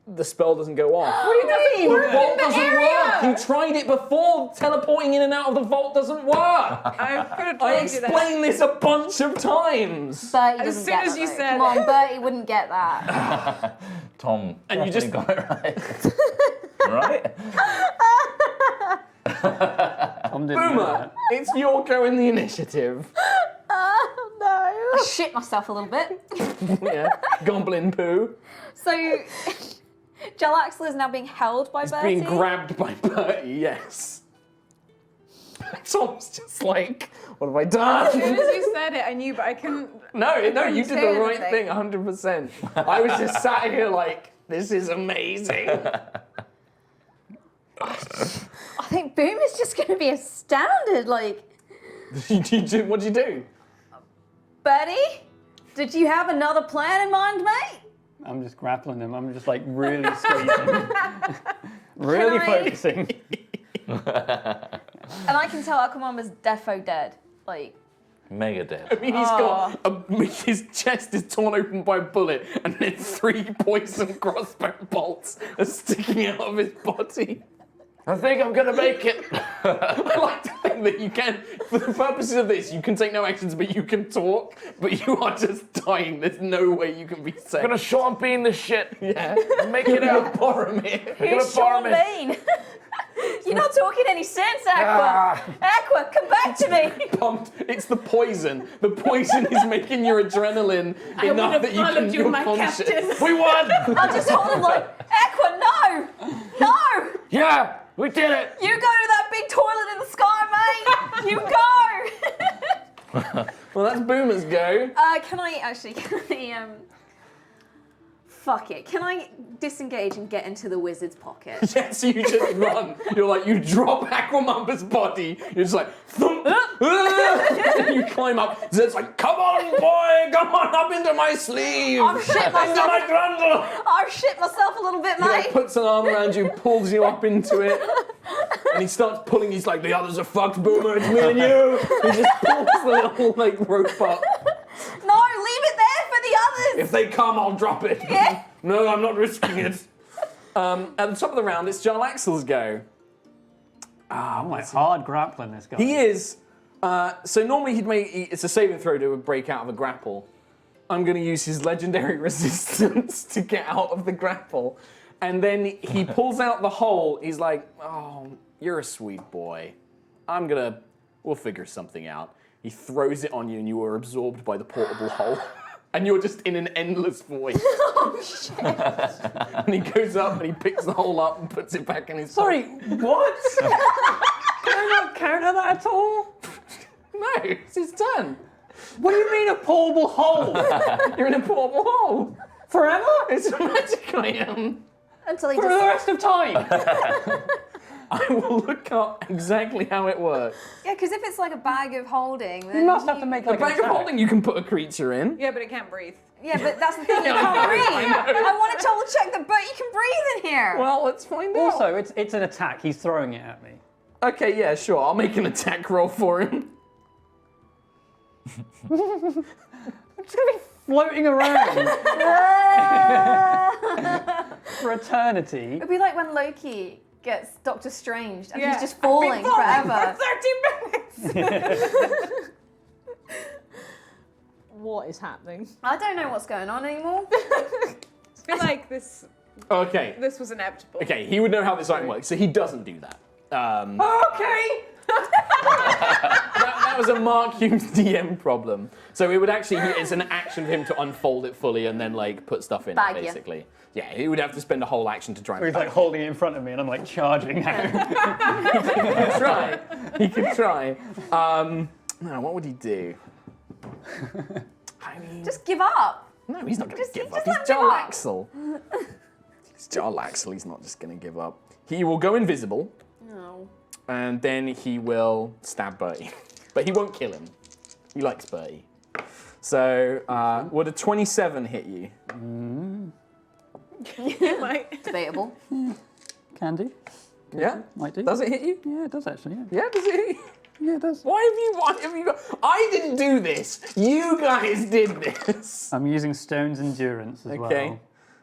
The spell doesn't go off. What do you mean? The vault doesn't work. You tried it before. Teleporting in and out of the vault doesn't work. I could have I told you that. explained this a bunch of times. Bertie As doesn't soon get as that, you though. said Come on, Bertie wouldn't get that. Tom And you definitely got it right. right? Tom didn't know Boomer, that. it's your go in the initiative. Oh no. I shit myself a little bit. Yeah, goblin poo. So, Jarlaxle is now being held by Bertie. Being grabbed by Bertie, yes. Tom's just like, what have I As done? soon as you said it, I knew, but I couldn't. No, you did say the right anything. thing, 100%. I was just sat here like, this is amazing. I think Boom is just going to be astounded. Like, What'd you do? Bertie, did you have another plan in mind, mate? I'm just grappling him. I'm just like really squeezing. really Can I- focusing. And I can tell Aquamumba's defo dead. Like, Mega dead. I mean, he's got his chest is torn open by a bullet, and then 3 poison crossbow bolts are sticking out of his body. I think I'm gonna make it. I like to think that you can, for the purposes of this, you can take no actions, but you can talk, but you are just dying. There's no way you can be safe. I'm gonna Sean Bean this shit. Yeah. Make it out. Boromir. who's Sean Bean? You're not talking any sense, Aqua. Aqua, come back to me. Pumped. It's the poison. The poison is making your adrenaline enough that you can. you, You're my conscious. captain. We won. I'll just hold him like, Aqua, no! No! Yeah, we did it. You go to that big toilet in the sky, mate! You go! Well, that's Boomer's go. Can I, fuck it. Can I disengage and get into the wizard's pocket? Yeah, so you just run. You're like, you drop Aquamumba's body. You're just like, thump, and you climb up. So it's like, come on, boy, come on up into my sleeve. I've shit Into my myself. grundle. I've shit myself a little bit, He like mate. puts an arm around you, pulls you up into it. And he starts pulling, he's like, the others are fucked, Boomer, it's me and you. He just pulls the little like rope up. No, leave it there for the others. If they come, I'll drop it. Yeah. No, I'm not risking it. At the top of the round, it's Jarlaxle's go. I'm like hard grappling this guy. He is. So normally it's a saving throw to break out of a grapple. I'm going to use his legendary resistance to get out of the grapple. And then he pulls out the hole. He's like, oh, you're a sweet boy. We'll figure something out. He throws it on you and you are absorbed by the portable hole. And you're just in an endless void. Oh, shit. And he goes up and he picks the hole up and puts it back in his Sorry, what? Can I not counter that at all? No, it's his turn. What do you mean a portable hole? You're in a portable hole. Forever? It's a magic item. Until he For the just... rest of time? I will look up exactly how it works. Yeah, because if it's like a bag of holding, then You must have to make A like bag of holding you can put a creature in. Yeah, but it can't breathe. Yeah, but that's the thing, you can't breathe. I want to double check that, but you can breathe in here. Well, let's find out. Also, it's an attack. He's throwing it at me. Okay, yeah, sure. I'll make an attack roll for him. I'm just gonna be floating around for eternity. It'd be like when Loki gets Doctor Strange and Yeah. he's just falling forever. For 30 minutes. What is happening? I don't know what's going on anymore. I feel like this Okay. was inevitable. Okay, he would know how this item works, so he doesn't do that. Okay. That was a Mark Hughes DM problem. So it would actually, it's an action for him to unfold it fully and then like put stuff in Bag it, you. basically. Yeah, he would have to spend a whole action to try and He's like holding it in front of me and I'm like charging now. He could try. No, what would he do? I mean, Just give up. no, he's not going to just- give just up. He's let him up. Jarlaxle. He's Jarlaxle. He's not just going to give up. He will go invisible, No. and then he will stab Bertie. But he won't kill him. He likes Bertie. So, would a 27 hit you? Like, Debatable. Can do. Yeah? Might do. Does it hit you? Yeah, it does actually, yeah. Yeah, does it hit you? Yeah, it does. Why have you got... I didn't do this. You guys did this. I'm using Stone's Endurance as Okay.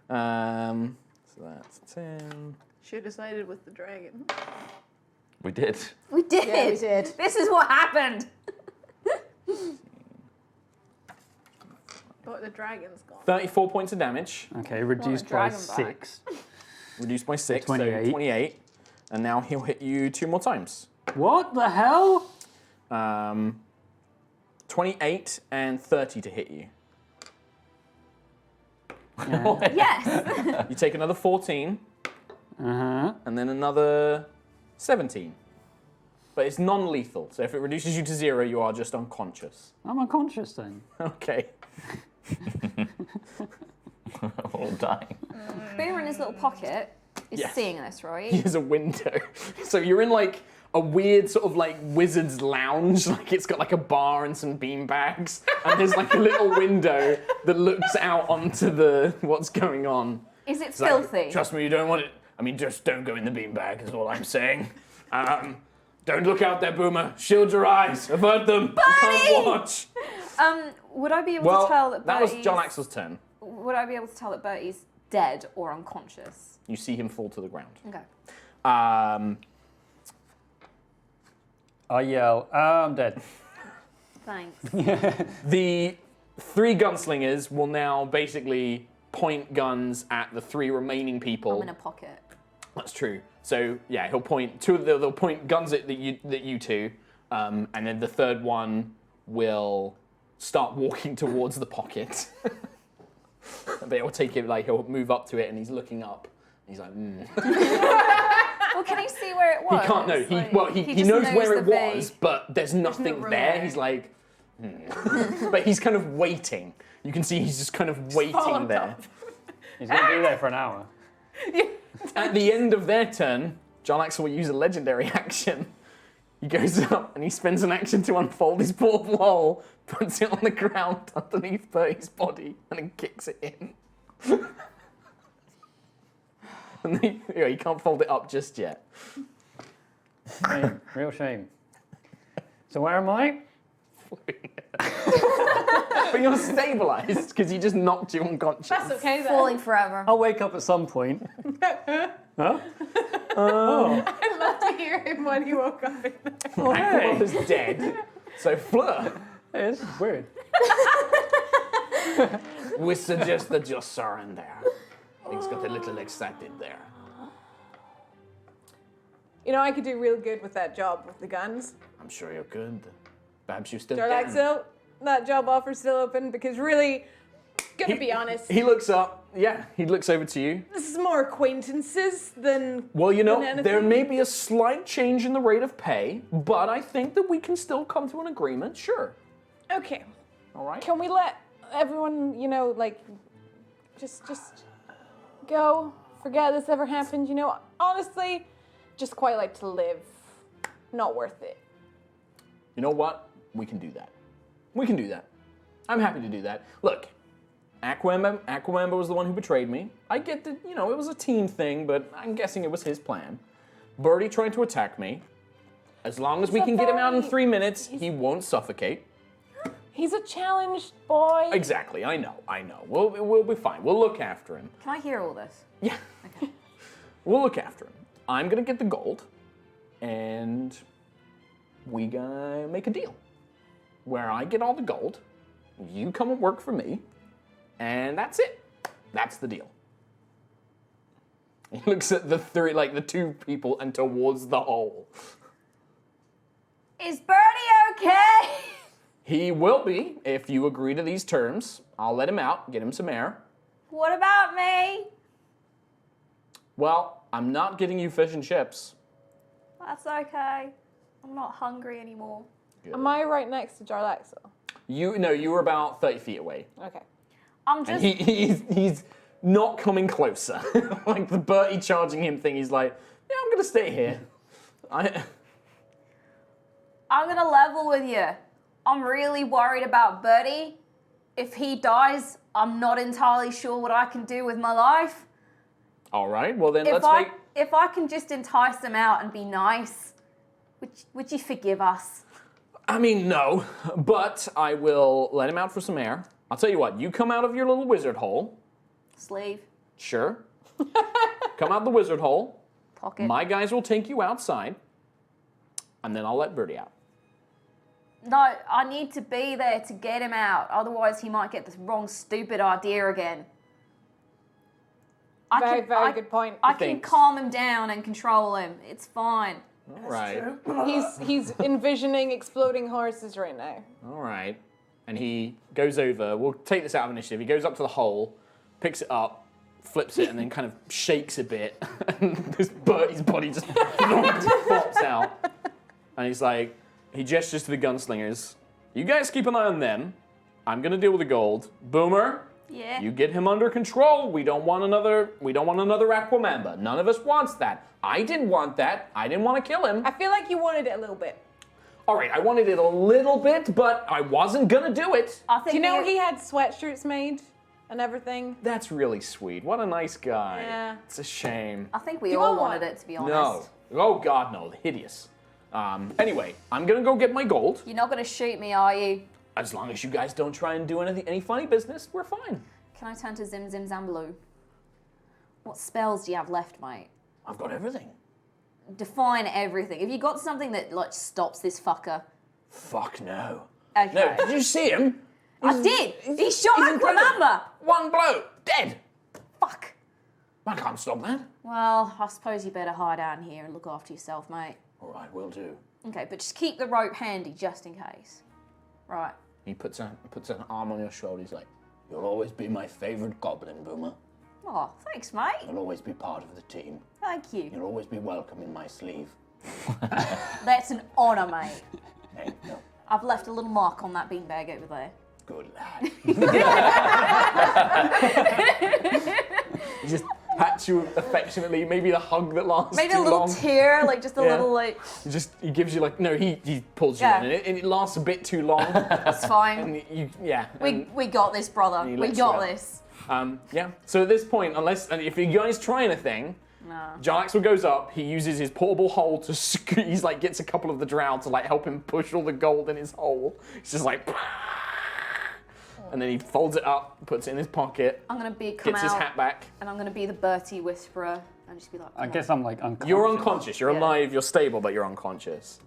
well. So that's 10. should have sided with the dragon. We did. We did. Yeah, we did. This is what happened. But the dragon's gone. 34 points of damage. Okay, reduced by dragon back. 6. Reduced by 6, 28. so 28. And now he'll hit you 2 more times. What the hell? 28 and 30 to hit you. Yes. You take another 14, Uh-huh. and then another 17. But it's non-lethal, so if it reduces you to 0, you are just unconscious. I'm unconscious then. Okay. All dying. Boomer in his little pocket is Yes. seeing this, right? Here's a window. So you're in like a weird sort of like wizard's lounge, like it's got like a bar and some beanbags, and there's like a little window that looks out onto the what's going on. Is it It's like, filthy? trust me, you don't want it. I mean, just don't go in the beanbag is all I'm saying. Don't look out there, Boomer. Shield your eyes. Avert them. You can't watch. Would I be able Well, to tell that that was Bertie's... Jarlaxle's turn. Would I be able to tell that Bertie's dead or unconscious? You see him fall to the ground. Okay. I yell, I'm dead. Thanks. The 3 gunslingers will now basically point guns at the 3 remaining people. I'm in a pocket. That's true. So yeah, he'll point they'll point guns at you two, and then the third one will start walking towards the pocket. But it will take him he'll move up to it and he's looking up. He's like, Well, can he see where it was? He can't know. He just knows where it the was, but there's nothing room there. there. He's like, but he's kind of waiting. You can see he's just kind of waiting there. He's going to be there for an hour. At the end of their turn, Jarlaxle will use a legendary action. He goes up and he spends an action to unfold his portable hole, puts it on the ground underneath Bertie's body, and then kicks it in. And he can't fold it up just yet. Shame. Real shame. So where am I? But you're stabilized because he just knocked you unconscious. That's okay then. Falling forever. I'll wake up at some point. Huh? I'd love to hear him when he woke up in there. Aqua is dead. So Fleur, Hey, this is weird. we suggest that you surrender. Things got a little excited there. You know, I could do real good with that job with the guns. I'm sure you could. Perhaps you still Jarlaxle, that job offer's still open because really, gonna be honest, He looks up. Yeah, he looks over to you. this is more acquaintances than. Well, you know, than anything. there may be a slight change in the rate of pay, but I think that we can still come to an agreement. Sure. Okay, All right. can we let everyone, you know, like, just go, forget this ever happened? You know, honestly, just quite like to live. Not worth it. You know what? We can do that. We can do that. I'm happy to do that. Look, Aquamember was the one who betrayed me. I get that, you know, it was a team thing, but I'm guessing it was his plan. Birdie tried to attack me. As long as we can get him out in 3 minutes, he won't suffocate. He's a challenged boy. Exactly, I know. We'll be fine. We'll look after him. Can I hear all this? Yeah. We'll look after him. I'm gonna get the gold, and we gonna make a deal. Where I get all the gold, you come and work for me, and that's it. That's the deal. He looks at the two people and towards the hole. Is Birdie okay? He will be if you agree to these terms. I'll let him out, get him some air. What about me? Well, I'm not getting you fish and chips. That's okay. I'm not hungry anymore. Am I right next to Jarlaxle? You were about 30 feet away. Okay. I'm And just. he's not coming closer. Like the Bertie charging him thing, he's like, yeah, I'm gonna stay here. I'm gonna level with you. I'm really worried about Birdie. If he dies, I'm not entirely sure what I can do with my life. All right, well then If I can just entice him out and be nice, would you forgive us? I mean, no, but I will let him out for some air. I'll tell you what, you come out of your little wizard hole. Sleeve, Sure. Come out the wizard hole. pocket. My guys will take you outside, and then I'll let Birdie out. No, I need to be there to get him out. Otherwise, he might get this wrong, stupid idea again. Very good point. I can Thanks. calm him down and control him. It's fine. All right. He's envisioning exploding horses right now. All right. And he goes over. We'll take this out of initiative. He goes up to the hole, picks it up, flips it, and then kind of shakes a bit. And this Bertie's body just pops out. And he's like, he gestures to the gunslingers. You guys keep an eye on them. I'm gonna deal with the gold. Boomer, Yeah. you get him under control. We don't want another Aquamember. None of us wants that. I didn't want that. I didn't want to kill him. I feel like you wanted it a little bit. All right, I wanted it a little bit, but I wasn't gonna do it. I think Do you know we- he had sweatshirts made and everything? That's really sweet. What a nice guy. Yeah. It's a shame. I think we Do you all want wanted one? it, to be honest. No. Oh God, no. Hideous. Anyway, I'm gonna go get my gold. You're not going to shoot me, are you? As long as you guys don't try and do any funny business, we're fine. Can I turn to Zim Zim Zambaloo? What spells do you have left, mate? I've got everything. Define everything. Have you got something that like stops this fucker? Fuck no. Okay. No, did you see him? I did. He shot Aquamember. One blow, dead. Fuck. I can't stop that. Well, I suppose you better hide out in here and look after yourself, mate. All right, will do. Okay, but just keep the rope handy just in case. Right. He puts an arm on your shoulder. He's like, "You'll always be my favorite goblin, Boomer. Oh, thanks, mate. You'll always be part of the team. Thank you. You'll always be welcome in my sleeve." That's an honour, mate. Hey, no, I've left a little mark on that beanbag over there. good lad. He just pats you affectionately, maybe a hug that lasts Maybe too a little long. tear, like just a Yeah. little like. He gives you he pulls you Yeah. in, and it lasts a bit too long. It's fine. And We got this, brother. he We lets you got out. this. yeah. So at this point, if you guys try anything, No. Jarlaxle goes up. He uses his portable hole to he's like gets a couple of the drow to like help him push all the gold in his hole. He's just like, and then he folds it up, puts it in his pocket. I'm gonna come gets his out, hat back. and I'm gonna be the Bertie whisperer, and just be like. I guess I'm like unconscious. You're unconscious. You're Yeah. alive. You're stable, but you're unconscious.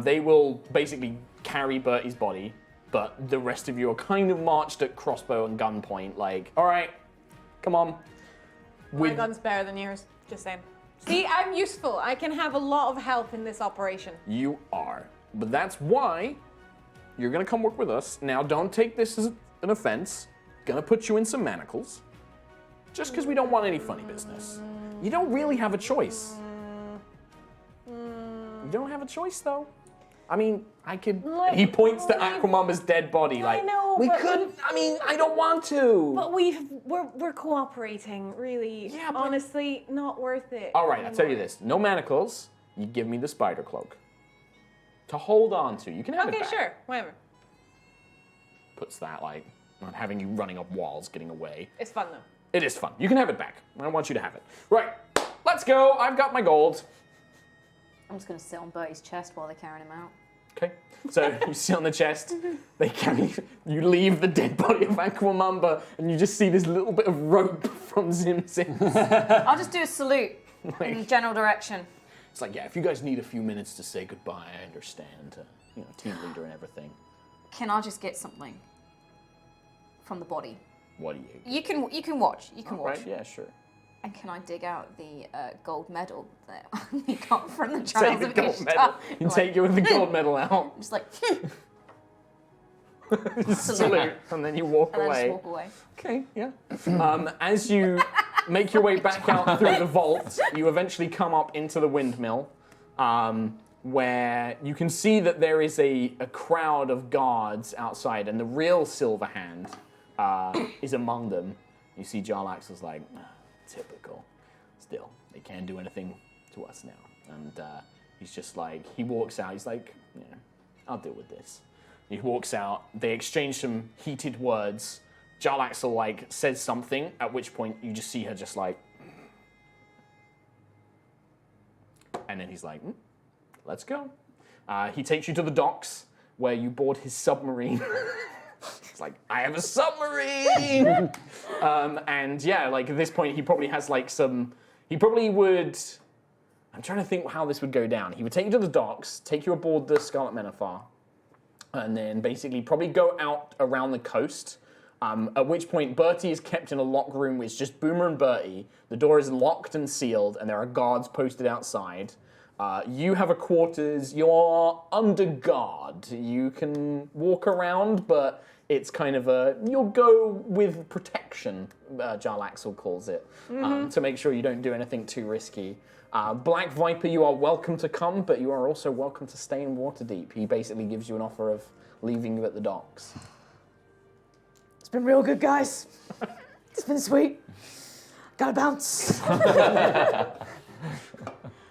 They will basically carry Bertie's body, but the rest of you are kind of marched at crossbow and gunpoint. Like, all right, come on. My gun's better than yours. Just saying. See, I'm useful. I can have a lot of help in this operation. You are, but that's why you're gonna come work with us. Now, don't take this as an offense. Gonna put you in some manacles, just because we don't want any funny business. You don't really have a choice. You don't have a choice, though. I mean, I could. He points to Aquamama's dead body, like know, we but couldn't. I mean, I don't want to. But we're cooperating, really. Yeah, but- honestly, not worth it. All right, I'll tell you this: no manacles. You give me the spider cloak to hold on to. You can have it Okay, back. sure, whatever. Puts that like not having you running up walls, getting away. It's fun though. It is fun. You can have it back. I want you to have it. Right, let's go. I've got my gold. I'm just gonna sit on Bertie's chest while they're carrying him out. Okay. So you sit on the chest. They carry. You leave the dead body of Aquamamba, and you just see this little bit of rope from Zim Zim. I'll just do a salute in Like, general direction. it's like, yeah. If you guys need a few minutes to say goodbye, I understand. You know, team leader and everything. Can I just get something from the body? What do you? You can watch. You can watch. Right? Yeah, sure. And can I dig out the gold medal that we got from the Take trials the of gold Ishtar? medal. You Like, take you with the gold medal out. just like Salute, and then you walk and then away. just walk away. Okay, yeah. As you make your way back out through the vault, you eventually come up into the windmill, where you can see that there is a crowd of guards outside, and the real Silverhand is among them. You see Jarlaxle's like, typical. Still, they can't do anything to us now. And he's just like, he walks out, he's like, yeah, I'll deal with this. He walks out, they exchange some heated words. Jarlaxle like says something, at which point you just see her just like, and then he's like, let's go. He takes you to the docks where you board his submarine. It's like, I have a submarine! And yeah, like at this point he probably has like he probably would, I'm trying to think how this would go down. He would take you to the docks, take you aboard the Scarlet Menafar, and then basically probably go out around the coast, at which point Bertie is kept in a locked room with just Boomer and Bertie. The door is locked and sealed, and there are guards posted outside. You have a quarters, you're under guard. You can walk around, but it's kind of you'll go with protection, Jarlaxle calls it, to make sure you don't do anything too risky. Black Viper, you are welcome to come, but you are also welcome to stay in Waterdeep. He basically gives you an offer of leaving you at the docks. It's been real good, guys. It's been sweet. Gotta bounce.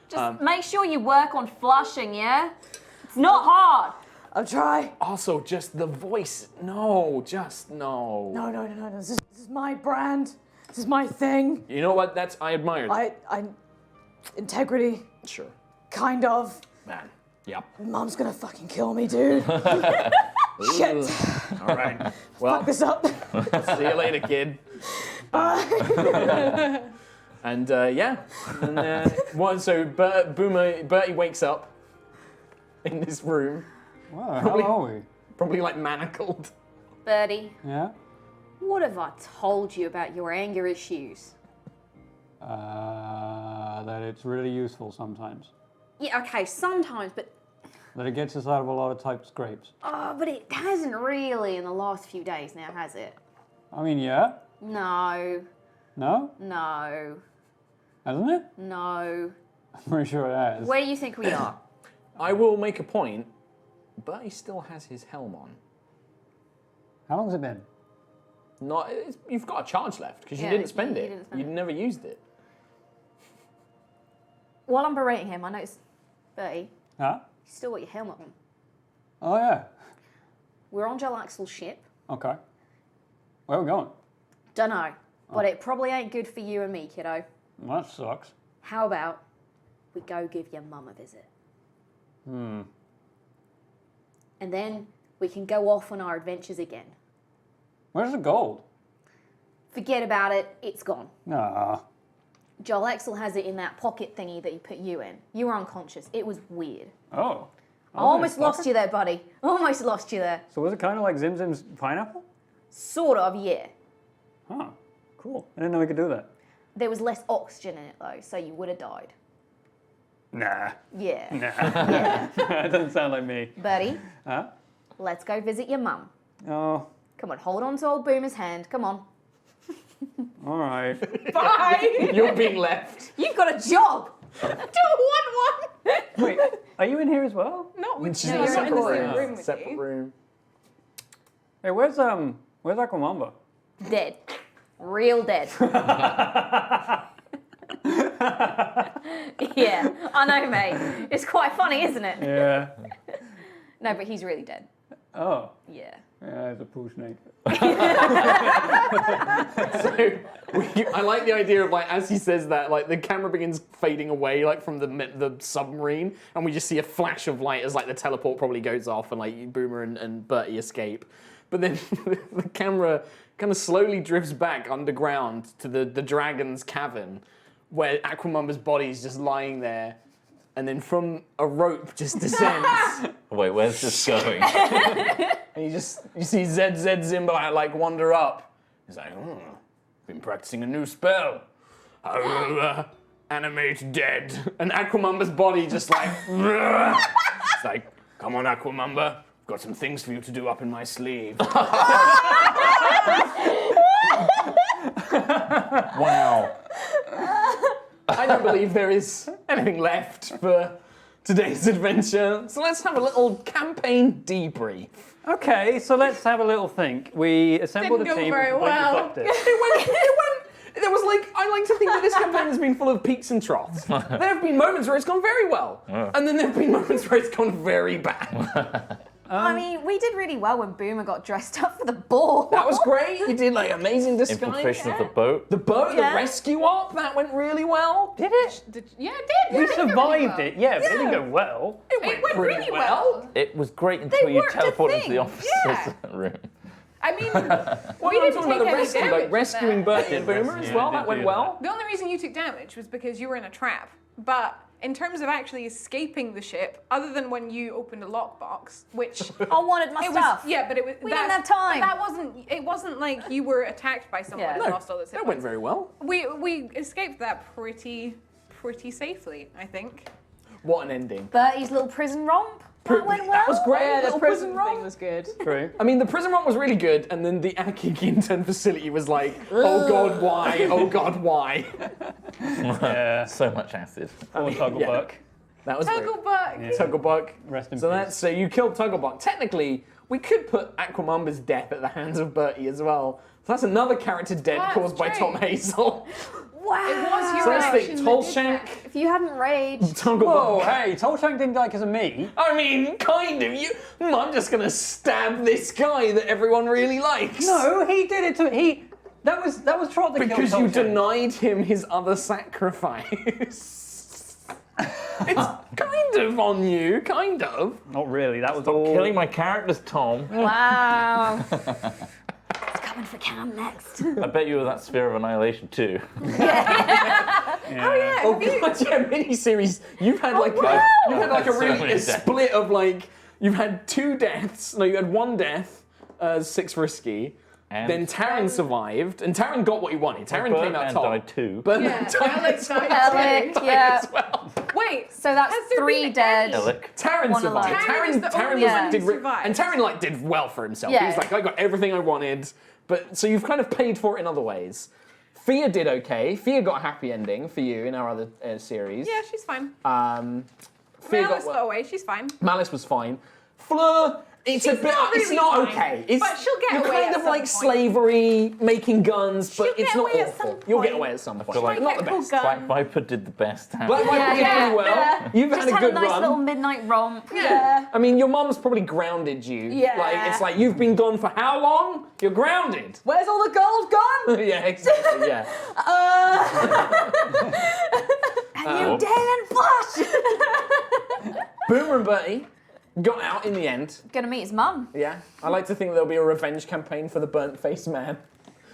Just make sure you work on flushing, yeah? It's not hard. I'll try. Also, just the voice. No, just no. No. This is my brand. This is my thing. You know what? I admire that. I integrity, Sure. kind of. Man. Yep. Mom's gonna fucking kill me, dude. Shit. All right. Fuck Well, this up. see you later, kid. And yeah. And, so Bertie wakes up in this room, Wow, how are we? probably like manacled. Bertie, Yeah? what have I told you about your anger issues? That it's really useful sometimes. Yeah, okay, sometimes, but That it gets us out of a lot of tight scrapes. but it hasn't really in the last few days now, has it? I mean, yeah? No, No? no, Hasn't it? no. I'm pretty sure it has. Where do you think we are? I will make a point. Bertie still has his helm on. How long's it been? You've got a charge left because you Yeah, didn't spend you it. didn't spend You it. never used it. While I'm berating him, I noticed, Bertie, Huh? you still got your helmet on. Oh, yeah. We're on Jarlaxle's ship. Okay. Where are we going? Dunno, but it probably ain't good for you and me, kiddo. Well, that sucks. How about we go give your mum a visit? And then we can go off on our adventures again. Where's the gold? Forget about it, it's gone. Nah. Jarlaxle has it in that pocket thingy that he put you in. You were unconscious. It was weird. Oh. I almost lost you there, buddy. Almost lost you there. So was it kind of like Zim Zim's pineapple? Sort of, yeah. Huh. Cool. I didn't know we could do that. There was less oxygen in it, though, so you would have died. Nah. Yeah. Nah. Yeah. That doesn't sound like me. Buddy, Huh? let's go visit your mum. Oh. Come on, hold on to old Boomer's hand. Come on. All right. Bye! You're being left. You've got a job! I don't want one. Wait, are you in here as well? Not with She's you. in a I'm not in the separate same room. room with Separate you. room. Hey, where's Aquamamba? Dead. Real dead. Yeah, I know, mate. It's quite funny, isn't it? Yeah. No, but he's really dead. Oh. Yeah. Yeah, it's a poo snake. So I like the idea of like as he says that, like the camera begins fading away like from the submarine, and we just see a flash of light as like the teleport probably goes off, and like Boomer and Bertie escape. But then the camera kind of slowly drifts back underground to the dragon's cavern, where Aquamumba's body is just lying there, and then from a rope just descends. Wait, where's this going? And you see ZZ Zimba like wander up. He's like, been practicing a new spell. I will animate dead. And Aquamumba's body just like, it's like, come on Aquamumba, I've got some things for you to do up in my sleeve. Wow. I don't believe there is anything left for today's adventure. So let's have a little campaign debrief. Okay, so let's have a little think. We assembled Didn't a go team very and completely well. fucked it. There was like, I like to think that this campaign has been full of peaks and troughs. There have been moments where it's gone very well, and then there have been moments where it's gone very bad. I mean, we did really well when Boomer got dressed up for the ball. That was great. You did like amazing disguise. Infiltration of the boat. The boat, Yeah. the rescue op, that went really well. Did it? Yeah, it did. We It did survived really it, yeah, but it didn't go well. It It went pretty really well. It was great until you worked a teleported into the thing. officers' Yeah. room. I mean, Well, we I'm didn't talking about take the any rescue, damage like from rescuing that. Bertie and Boomer as well. Yeah, That went did well. The only reason you took damage was because you were in a trap. But in terms of actually escaping the ship, other than when you opened a lockbox, which I wanted my it stuff. was, yeah, but it was. We didn't have time. But it wasn't like you were attacked by someone Yeah. and No, lost all this. that went very well. We escaped that pretty safely, I think. What an ending. Bertie's little prison romp. That went well. That was great. Yeah, the Little prison romp. thing was good. True. I mean, the prison run was really good, and then the Aki intern facility was like, oh god, why? Oh god, why? Yeah. So much acid. Poor Tugglebuck. That was great. Tugglebuck. Tugglebuck. Rest in So peace. so you killed Tugglebuck. Technically, we could put Aquamumba's death at the hands of Bertie as well. So that's another character dead That's caused by true. Tom Hazel. Wow. It was your So let's think, action that did Tolshank, that. If you hadn't raged. Tugglebuck. Whoa, hey, Tolshank didn't die because of me. I mean, kind of. I'm just gonna stab this guy that everyone really likes. No, he did it to me. That was Trot that killed Because you Tolshank. denied him his other sacrifice. It's kind of on you, kind of. Not really, that was all... Killing my characters, Tom. Wow. It's coming for Cam next. I bet you were that Sphere of Annihilation too. Yeah. Oh god, yeah, miniseries. You've had like a So really many a deaths. split of like you've had 2 deaths. No, you had 1 death, 6 risky. And Then Taryn survived, and Taryn got what he wanted. Taryn came out Birdman top. died too. Birdman Yeah, died Alex as well. died Alec, too. yeah. As well. Wait, So that's has there 3 been dead. any- Alec. Taryn One survived. alive. Taryn is the only was one who did survived. and Taryn like did well for himself. He Yeah. was like, I got everything I wanted. But so you've kind of paid for it in other ways. Fia did okay. Fia got a happy ending for you in our other series. Yeah, she's fine. Fia Malice got away. She's fine. Malice was fine. Fleur, it's She's a bit. not It's really not fine, okay. It's, but she'll get you're away kind at of some like point. slavery, making guns, but She'll it's get not away at some awful. You'll get point. away at some point. feel like- not the Get a cool best. gun. Black Viper did the best. Black Viper Yeah, did yeah, pretty well. yeah. You've Just had a had good a nice run. little midnight romp. Yeah. I mean, your mum's probably grounded you. Yeah. Like, it's like, you've been gone for how long? You're grounded. Where's all the gold gone? Yeah, exactly, yeah. You didn't flush! Boomer and Bertie got out in the end. Gonna meet his mum. Yeah. I like to think there'll be a revenge campaign for the burnt face man.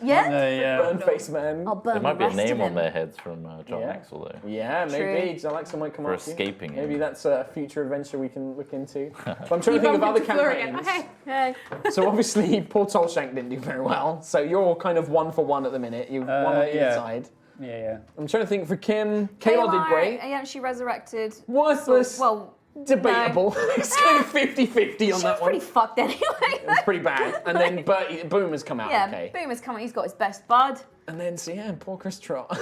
Yeah? Yeah. Burnt face man. I'll burn There might be a the rest name of on him. their heads from Jarlaxle though. Yeah, maybe. True. Jarlaxle might come For after you. escaping Maybe him. that's a future adventure we can look into. But I'm trying to think of other campaigns. Hey. So obviously, poor Tolshank didn't do very well. So you're kind of 1 for 1 at the minute. You've one on either yeah. side. Yeah. I'm trying to think for Kim. Kayla did great. Yeah, she resurrected. Worthless. Well, Debatable. It's kind of 50-50 on she that was one. pretty fucked anyway. It's pretty bad. And then Boom has come out Yeah, okay. Boomer's coming. He's got his best bud. And then, so yeah, poor Chris Trott.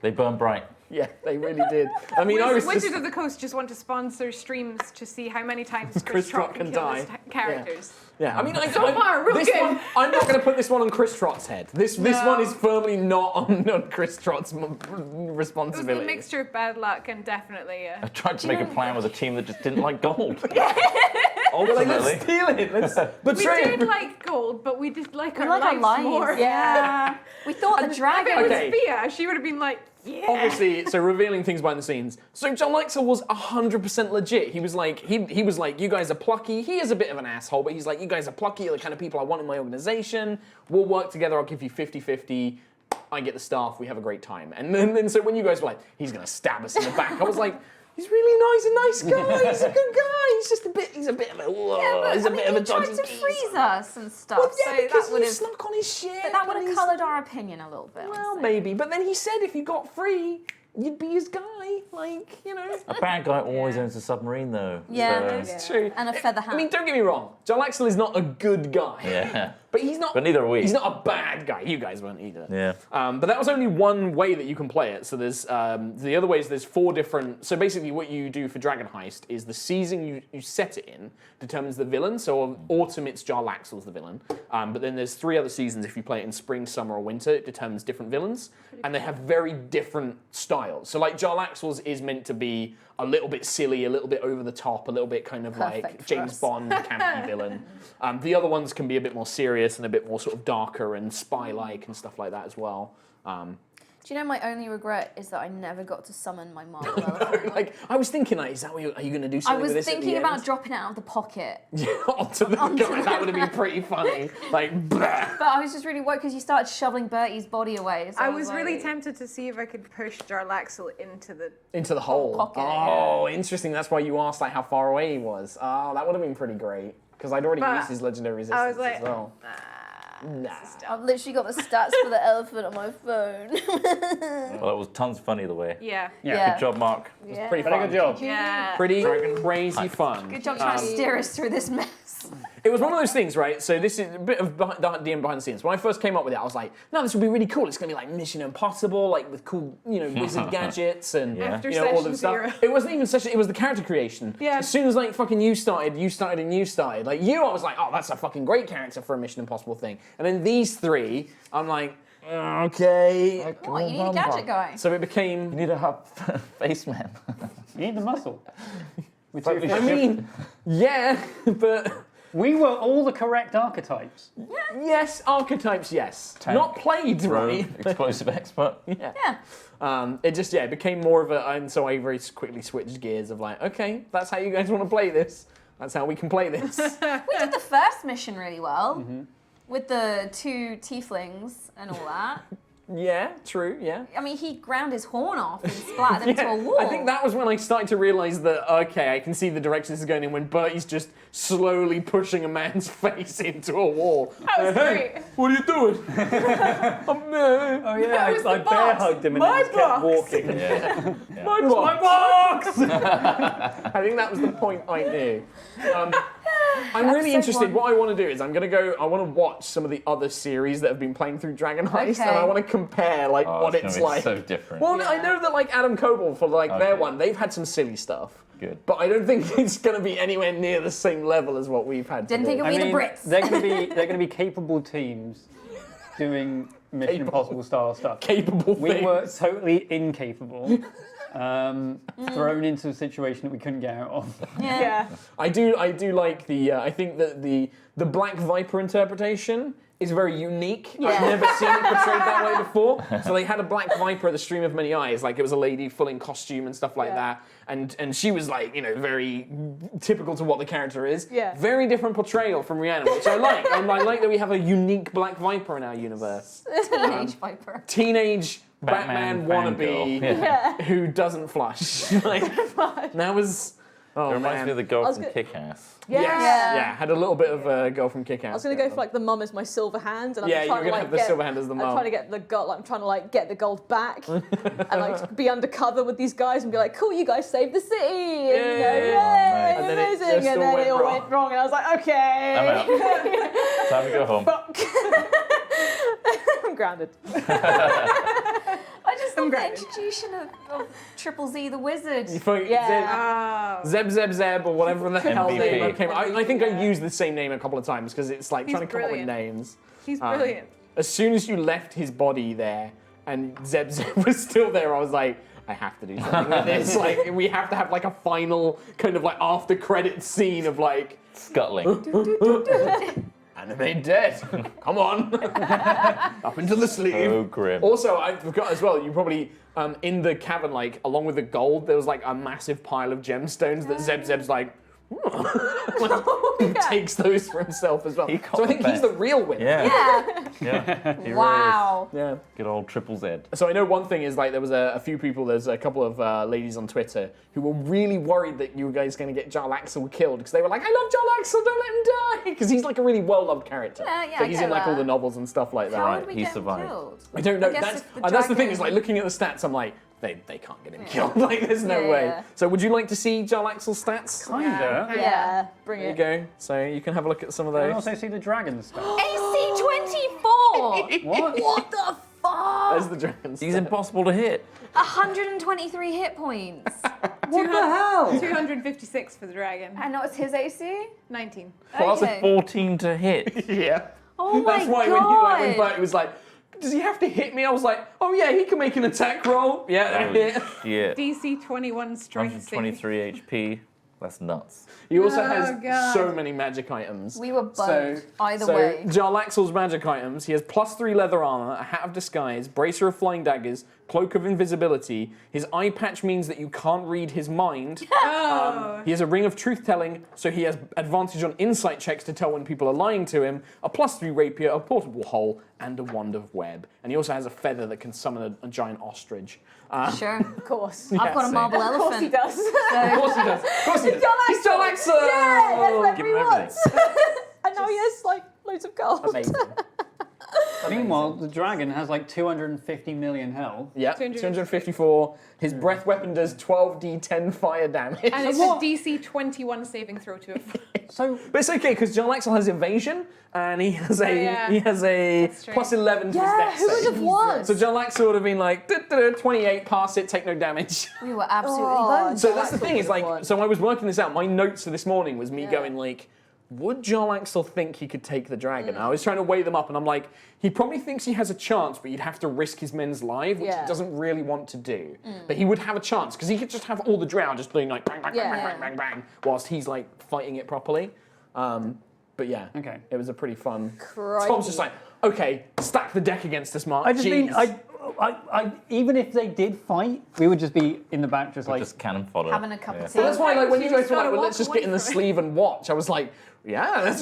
They burn bright. Yeah, they really did. I mean, I was Wizards just... of the Coast just want to sponsor streams to see how many times Chris Trott can can kill die. his characters. Yeah, I mean, So far, real this good. one, I'm not going to put this one on Chris Trott's head. This one is firmly not on Chris Trott's It was a responsibility. mixture of bad luck and definitely. I tried to make a plan with a team that just didn't like gold. Like, let's Ultimately. steal it. Let's We betray did it. like gold, but we did like our Like our lives lives. more. Yeah. We thought the If dragon it was Okay. Fia, she would have been like, yeah. Obviously, so revealing things behind the scenes. So Jarlaxle was 100% legit. He was like, he was like, you guys are plucky. He is a bit of an asshole, but he's like, you guys are plucky. You're the kind of people I want in my organization. We'll work together. I'll give you 50-50. I get the staff. We have a great time. And then so when you guys were like, he's gonna stab us in the back, I was like, he's really nice guy. He's a good guy. He's just a bit. He's a bit of a. He's a bit of a he dodgy tried to geezer. freeze us and stuff. Well, yeah, so because that would you have. snuck on his shit. But that would and have he's- coloured our opinion a little bit. Well, maybe. But then he said if you got free, you'd be his guy. Like, you know. A bad guy always owns a submarine though. Yeah. So, It's true. And a feather hat. I mean, don't get me wrong. Jarlaxle is not a good guy. yeah. But he's not. But neither are we. He's not a bad guy. You guys weren't either. Yeah. But that was only one way that you can play it. So there's the other ways. There's 4 different. So basically, what you do for Dragon Heist is the season you set it in determines the villain. So autumn, it's Jarlaxle's the villain. But then there's 3 other seasons. If you play it in spring, summer, or winter, it determines different villains, and they have very different styles. So like Jarlaxle's is meant to be a little bit silly, a little bit over the top, a little bit kind of Perfect like for James us. Bond campy villain. The other ones can be a bit more serious and a bit more sort of darker and spy-like and stuff like that as well. Do you know my only regret is that I never got to summon my marble elephant? Like I was thinking, like, is that what are you going to do I something was with this? thinking at the about end? dropping it out of the pocket. onto the guy. That would have been pretty funny. Like, blah. But I was just really worried because you started shoveling Bertie's body away. So I was really like, tempted to see if I could push Jarlaxle into the. Into the hole. pocket, Oh, interesting. That's why you asked like how far away he was. Oh, that would have been pretty great. Because I'd already But used his legendary resistance I was like, as well. Nah. I've literally got the stats for the elephant on my phone. Well, it was tons funny the way. Yeah. Yeah. Good job, Mark. Yeah. Pretty Very fun. good job. Yeah. Pretty crazy fun. Good job trying to steer us through this mess. It was one of those things, right? So this is a bit of DM behind the scenes. When I first came up with it, I was like, no, this would be really cool. It's going to be like Mission Impossible, like with cool, wizard gadgets and After all session this stuff. 0. It wasn't even session. It was the character creation. Yeah. As soon as like fucking you started. Like you, I was like, oh, that's a fucking great character for a Mission Impossible thing. And then these 3, I'm like, okay. What, you need a gadget guy? So it became. You need a hub face man. You need the muscle. I mean, yeah, but. We were all the correct archetypes. Yes, archetypes, yes. Tank, Not played, Rogue, right? explosive expert. Yeah. It became more of a, and so I very quickly switched gears of like, okay, that's how you guys want to play this. That's how we can play this. We did the first mission really well. With the 2 tieflings and all that. Yeah, true, yeah. I mean, he ground his horn off and splattered them into a wall. I think that was when I started to realise that, okay, I can see the direction this is going in when Bertie's just slowly pushing a man's face into a wall. That was Hey, great. what are you doing? I'm there. Oh yeah, That was I the bear box. hugged him and My he just box. kept walking. Yeah. My box! I think that was the point I knew. I'm really Episode interested. 1. What I want to do is I want to watch some of the other series that have been playing through Dragon Heist, and Okay. I want to compare like Oh, what it's it's gonna be like. so different. Well, I know that like Adam Coble for like their Okay. one, they've had some silly stuff. Good. But I don't think it's going to be anywhere near the same level as what we've had. Didn't today. think it would be the Brits. they're going to be capable teams doing Mission Impossible style stuff. capable We things. were totally incapable. thrown into a situation that we couldn't get out of. Yeah. I do like the. I think that the Black Viper interpretation is very unique. I've never seen it portrayed that way before. So they had a Black Viper at the Stream of Many Eyes, like it was a lady full in costume and stuff like that, and she was like, you know, very typical to what the character is. Yeah. Very different portrayal from Rhiannon, which I like. And I like that we have a unique Black Viper in our universe. Teenage Viper. Teenage Batman fangirl. wannabe who doesn't flush. Like, that was. Oh, It reminds man. me of the girl from gonna- Kick-Ass. Yes. Yeah. Yeah, had a little bit of a girl from Kick-Ass. I was gonna go for like the mum as my silver hand, and I'm Yeah, you're trying to gonna like have the get, silver hand as the I'm mum. trying to get the gold. Like, I'm trying to like get the gold back, and like be undercover with these guys and be like, "Cool, you guys saved the city!" And, you know, Yay. yay, And then it amazing! just And all then it all went went wrong, and I was like, "Okay, I'm out. Time to go home. fuck, I'm grounded." I just love the grounded. introduction of Triple Z the Wizard. Yeah. Zeb, or whatever the hell MVP. name came. I think I used the same name a couple of times because it's like He's trying to come up with brilliant. names. He's brilliant. As soon as you left his body there and Zeb was still there, I was like, I have to do something with this. Like, we have to have like a final kind of like after credit scene of like Scuttling. anime dead. Come on, up into the sleeve. So grim. Also, I forgot as well, you probably, in the cavern, like, along with the gold, there was, like, a massive pile of gemstones that Zeb's like, he takes those for himself as well. He got So I think the he's the best. real winner. Yeah. Yeah. He Wow. Yeah. really is. Good old Triple Z. So I know one thing is, like, there was a few people, there's a couple of ladies on Twitter who were really worried that you guys going to get Jarlaxle killed, because they were like, I love Jarlaxle, don't let him die! Because he's, like, a really well-loved character. Yeah, So I he's get in, like, all that. the novels and stuff like that. How would we he get him survived. killed? I don't know. I guess That's if the the thing dragon- is, like, looking at the stats, I'm like, they can't get him killed. Like, there's no Yeah, way. yeah. So, would you like to see Jarlaxle's stats? Kinda. Yeah, bring There you it. go. So you can have a look at some of And those. also see the dragon stuff. AC 24! What? What the fuck? There's the dragons. He's impossible to hit. 123 hit points. What the hell? 256 for the dragon. And what's his AC? 19. Plus Okay. 14 to hit. Yeah. Oh my That's why god. when Bert was like, does he have to hit me? I was like, oh yeah, he can make an attack roll. Yeah, Holy yeah. shit. DC 21 strength saving. 123 HP. That's nuts. He also Oh, has God. so many magic items. We were boned either so way. Jarlaxle's magic items, he has +3 leather armor, a hat of disguise, bracer of flying daggers, cloak of invisibility. His eye patch means that you can't read his mind. He has a ring of truth-telling, so he has advantage on insight checks to tell when people are lying to him, a +3 rapier, a portable hole, and a wand of web. And he also has a feather that can summon a giant ostrich. Sure. Of course. I've got a same. marble Of course he elephant. does. Of course he does. Of course he does. He's Jarlaxle! Yeah, that's what Give him he everything. wants. And now he has like loads of gold. Amazing. Meanwhile, the dragon has like 250 million health. Yeah, 254. His breath weapon does 12d10 fire damage. And it's a DC 21 saving throw to a So But it's okay because Jarlaxle has evasion and he has a yeah. he has a That's true. +11 to his Yeah, dex who would save. have won? So Jarlaxle would have been like 28, pass it, take no damage. We were absolutely Oh, boned. So that's the thing is would've like, won. so I was working this out. My notes for this morning was me Yeah. going like, would Jarlaxle think he could take the dragon? I was trying to weigh them up and I'm like, he probably thinks he has a chance, but you'd have to risk his men's lives, which Yeah. he doesn't really want to do. But he would have a chance because he could just have all the drow just doing like bang, bang, Yeah. bang, bang, bang, bang, bang, whilst he's like fighting it properly. But yeah, Okay. it was a pretty fun. Crikey. Tom's just like, okay, stack the deck against us, Mark. I just mean, Jeez. I even if they did fight, we would just be in the back, just like. Just cannon fodder. Having a cup of tea. Well, that's why, like, when you You guys just were like, gotta well, let's walk just get in the away from it. sleeve and watch, I was like, yeah,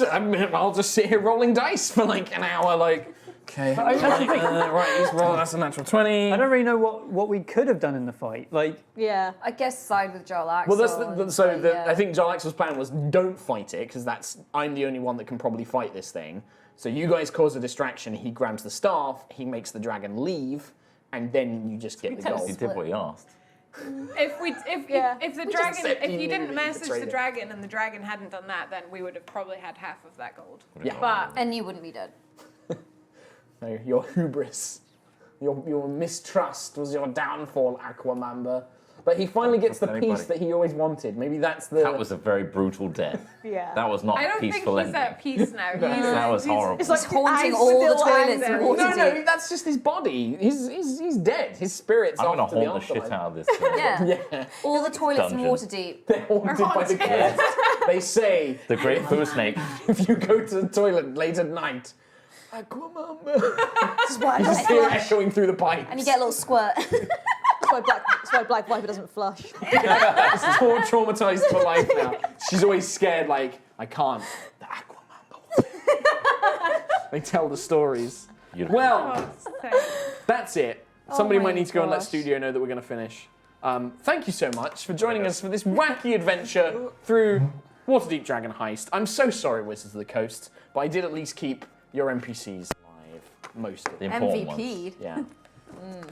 I'll just sit here rolling dice for like an hour, like, okay, that's the thing. right, he's rolling, that's a natural 20. I don't really know what we could have done in the fight. Like, Yeah. I guess side with Jarlaxle. Well, that's yeah. I think Jarlaxle's plan was don't fight it, because I'm the only one that can probably fight this thing. So you guys cause a distraction, he grabs the staff, he makes the dragon leave, and then you just get the tell gold. He did what he asked. If the dragon, accept if you you didn't knew message betrayed the it. dragon and the dragon hadn't done that, then we would have probably had half of that gold. Yeah. But And you wouldn't be dead. No, your hubris, your mistrust was your downfall, Aquamamba. But he finally gets the Anybody. peace that he always wanted. Maybe that's the. That was a very brutal death. Yeah. That was not I a don't think peaceful he's ending. at peace now. That was horrible. It's like He's haunting I'm all the still toilets angry. in Waterdeep. No, that's just his body. He's dead. His spirit's I'm gonna off to the haunt the shit afterlife. out of this. Yeah. Yeah, All the toilets in Dungeon. Waterdeep. they're haunted by the ghost. They say The Great Poo Snake. if you go to the toilet late at night, Aquamamba. This is why, Just hear it echoing through the pipes. And you get a little squirt. that's why Black Viper doesn't flush. It's traumatized for life now. She's always scared, like, I can't. The Aquamamba. They tell the stories. Beautiful. Well, Oh, so- that's it. Somebody my might need to go and let gosh. studio know that we're going to finish. Thank you so much for joining us for this wacky adventure through Waterdeep Dragon Heist. I'm so sorry, Wizards of the Coast, but I did at least keep your NPCs alive. Most of The them. important ones. MVP'd. Yeah.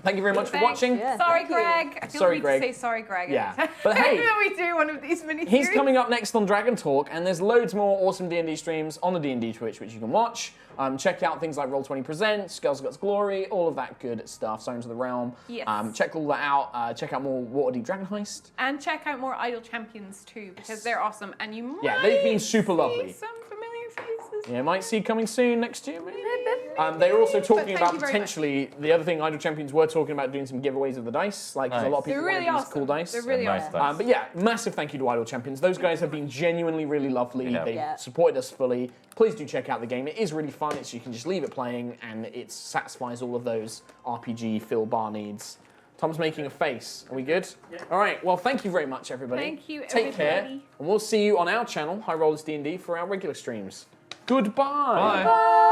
Thank you very much for Thanks. watching. Yeah. Sorry, Thank you. Greg. I feel Sorry, we Greg. need to say sorry, Greg. Yeah. every time. But hey- Every time we do one of these mini He's coming up next on Dragon Talk, and there's loads more awesome D&D streams on the D&D Twitch, which you can watch. Check out things like Roll20 Presents, Girls Guts Glory, all of that good stuff, Signs of the Realm. Yes. Check all that out. Check out more Waterdeep Dragon Heist. And check out more Idle Champions too, because they're awesome. And you might Yeah, they've been super see lovely. some familiar faces. Yeah, might see coming soon next year, maybe. They're also talking thank about you very potentially, the other thing Idle Champions were talking about doing some giveaways of the dice, like 'cause a lot of Nice. people They're really want to use awesome. cool dice. They're really Nice awesome. dice. But yeah, massive thank you to Idle Champions. Those guys have been genuinely really lovely. Yeah. They've Yeah. supported us fully. Please do check out the game. It is really fun. You can just leave it playing and it satisfies all of those RPG Phil Bar needs. Tom's making a face. Are we good? Yeah. All right. Well, thank you very much, everybody. Thank you, Take care. everybody. And we'll see you on our channel, High Rollers D&D, for our regular streams. Goodbye. Bye.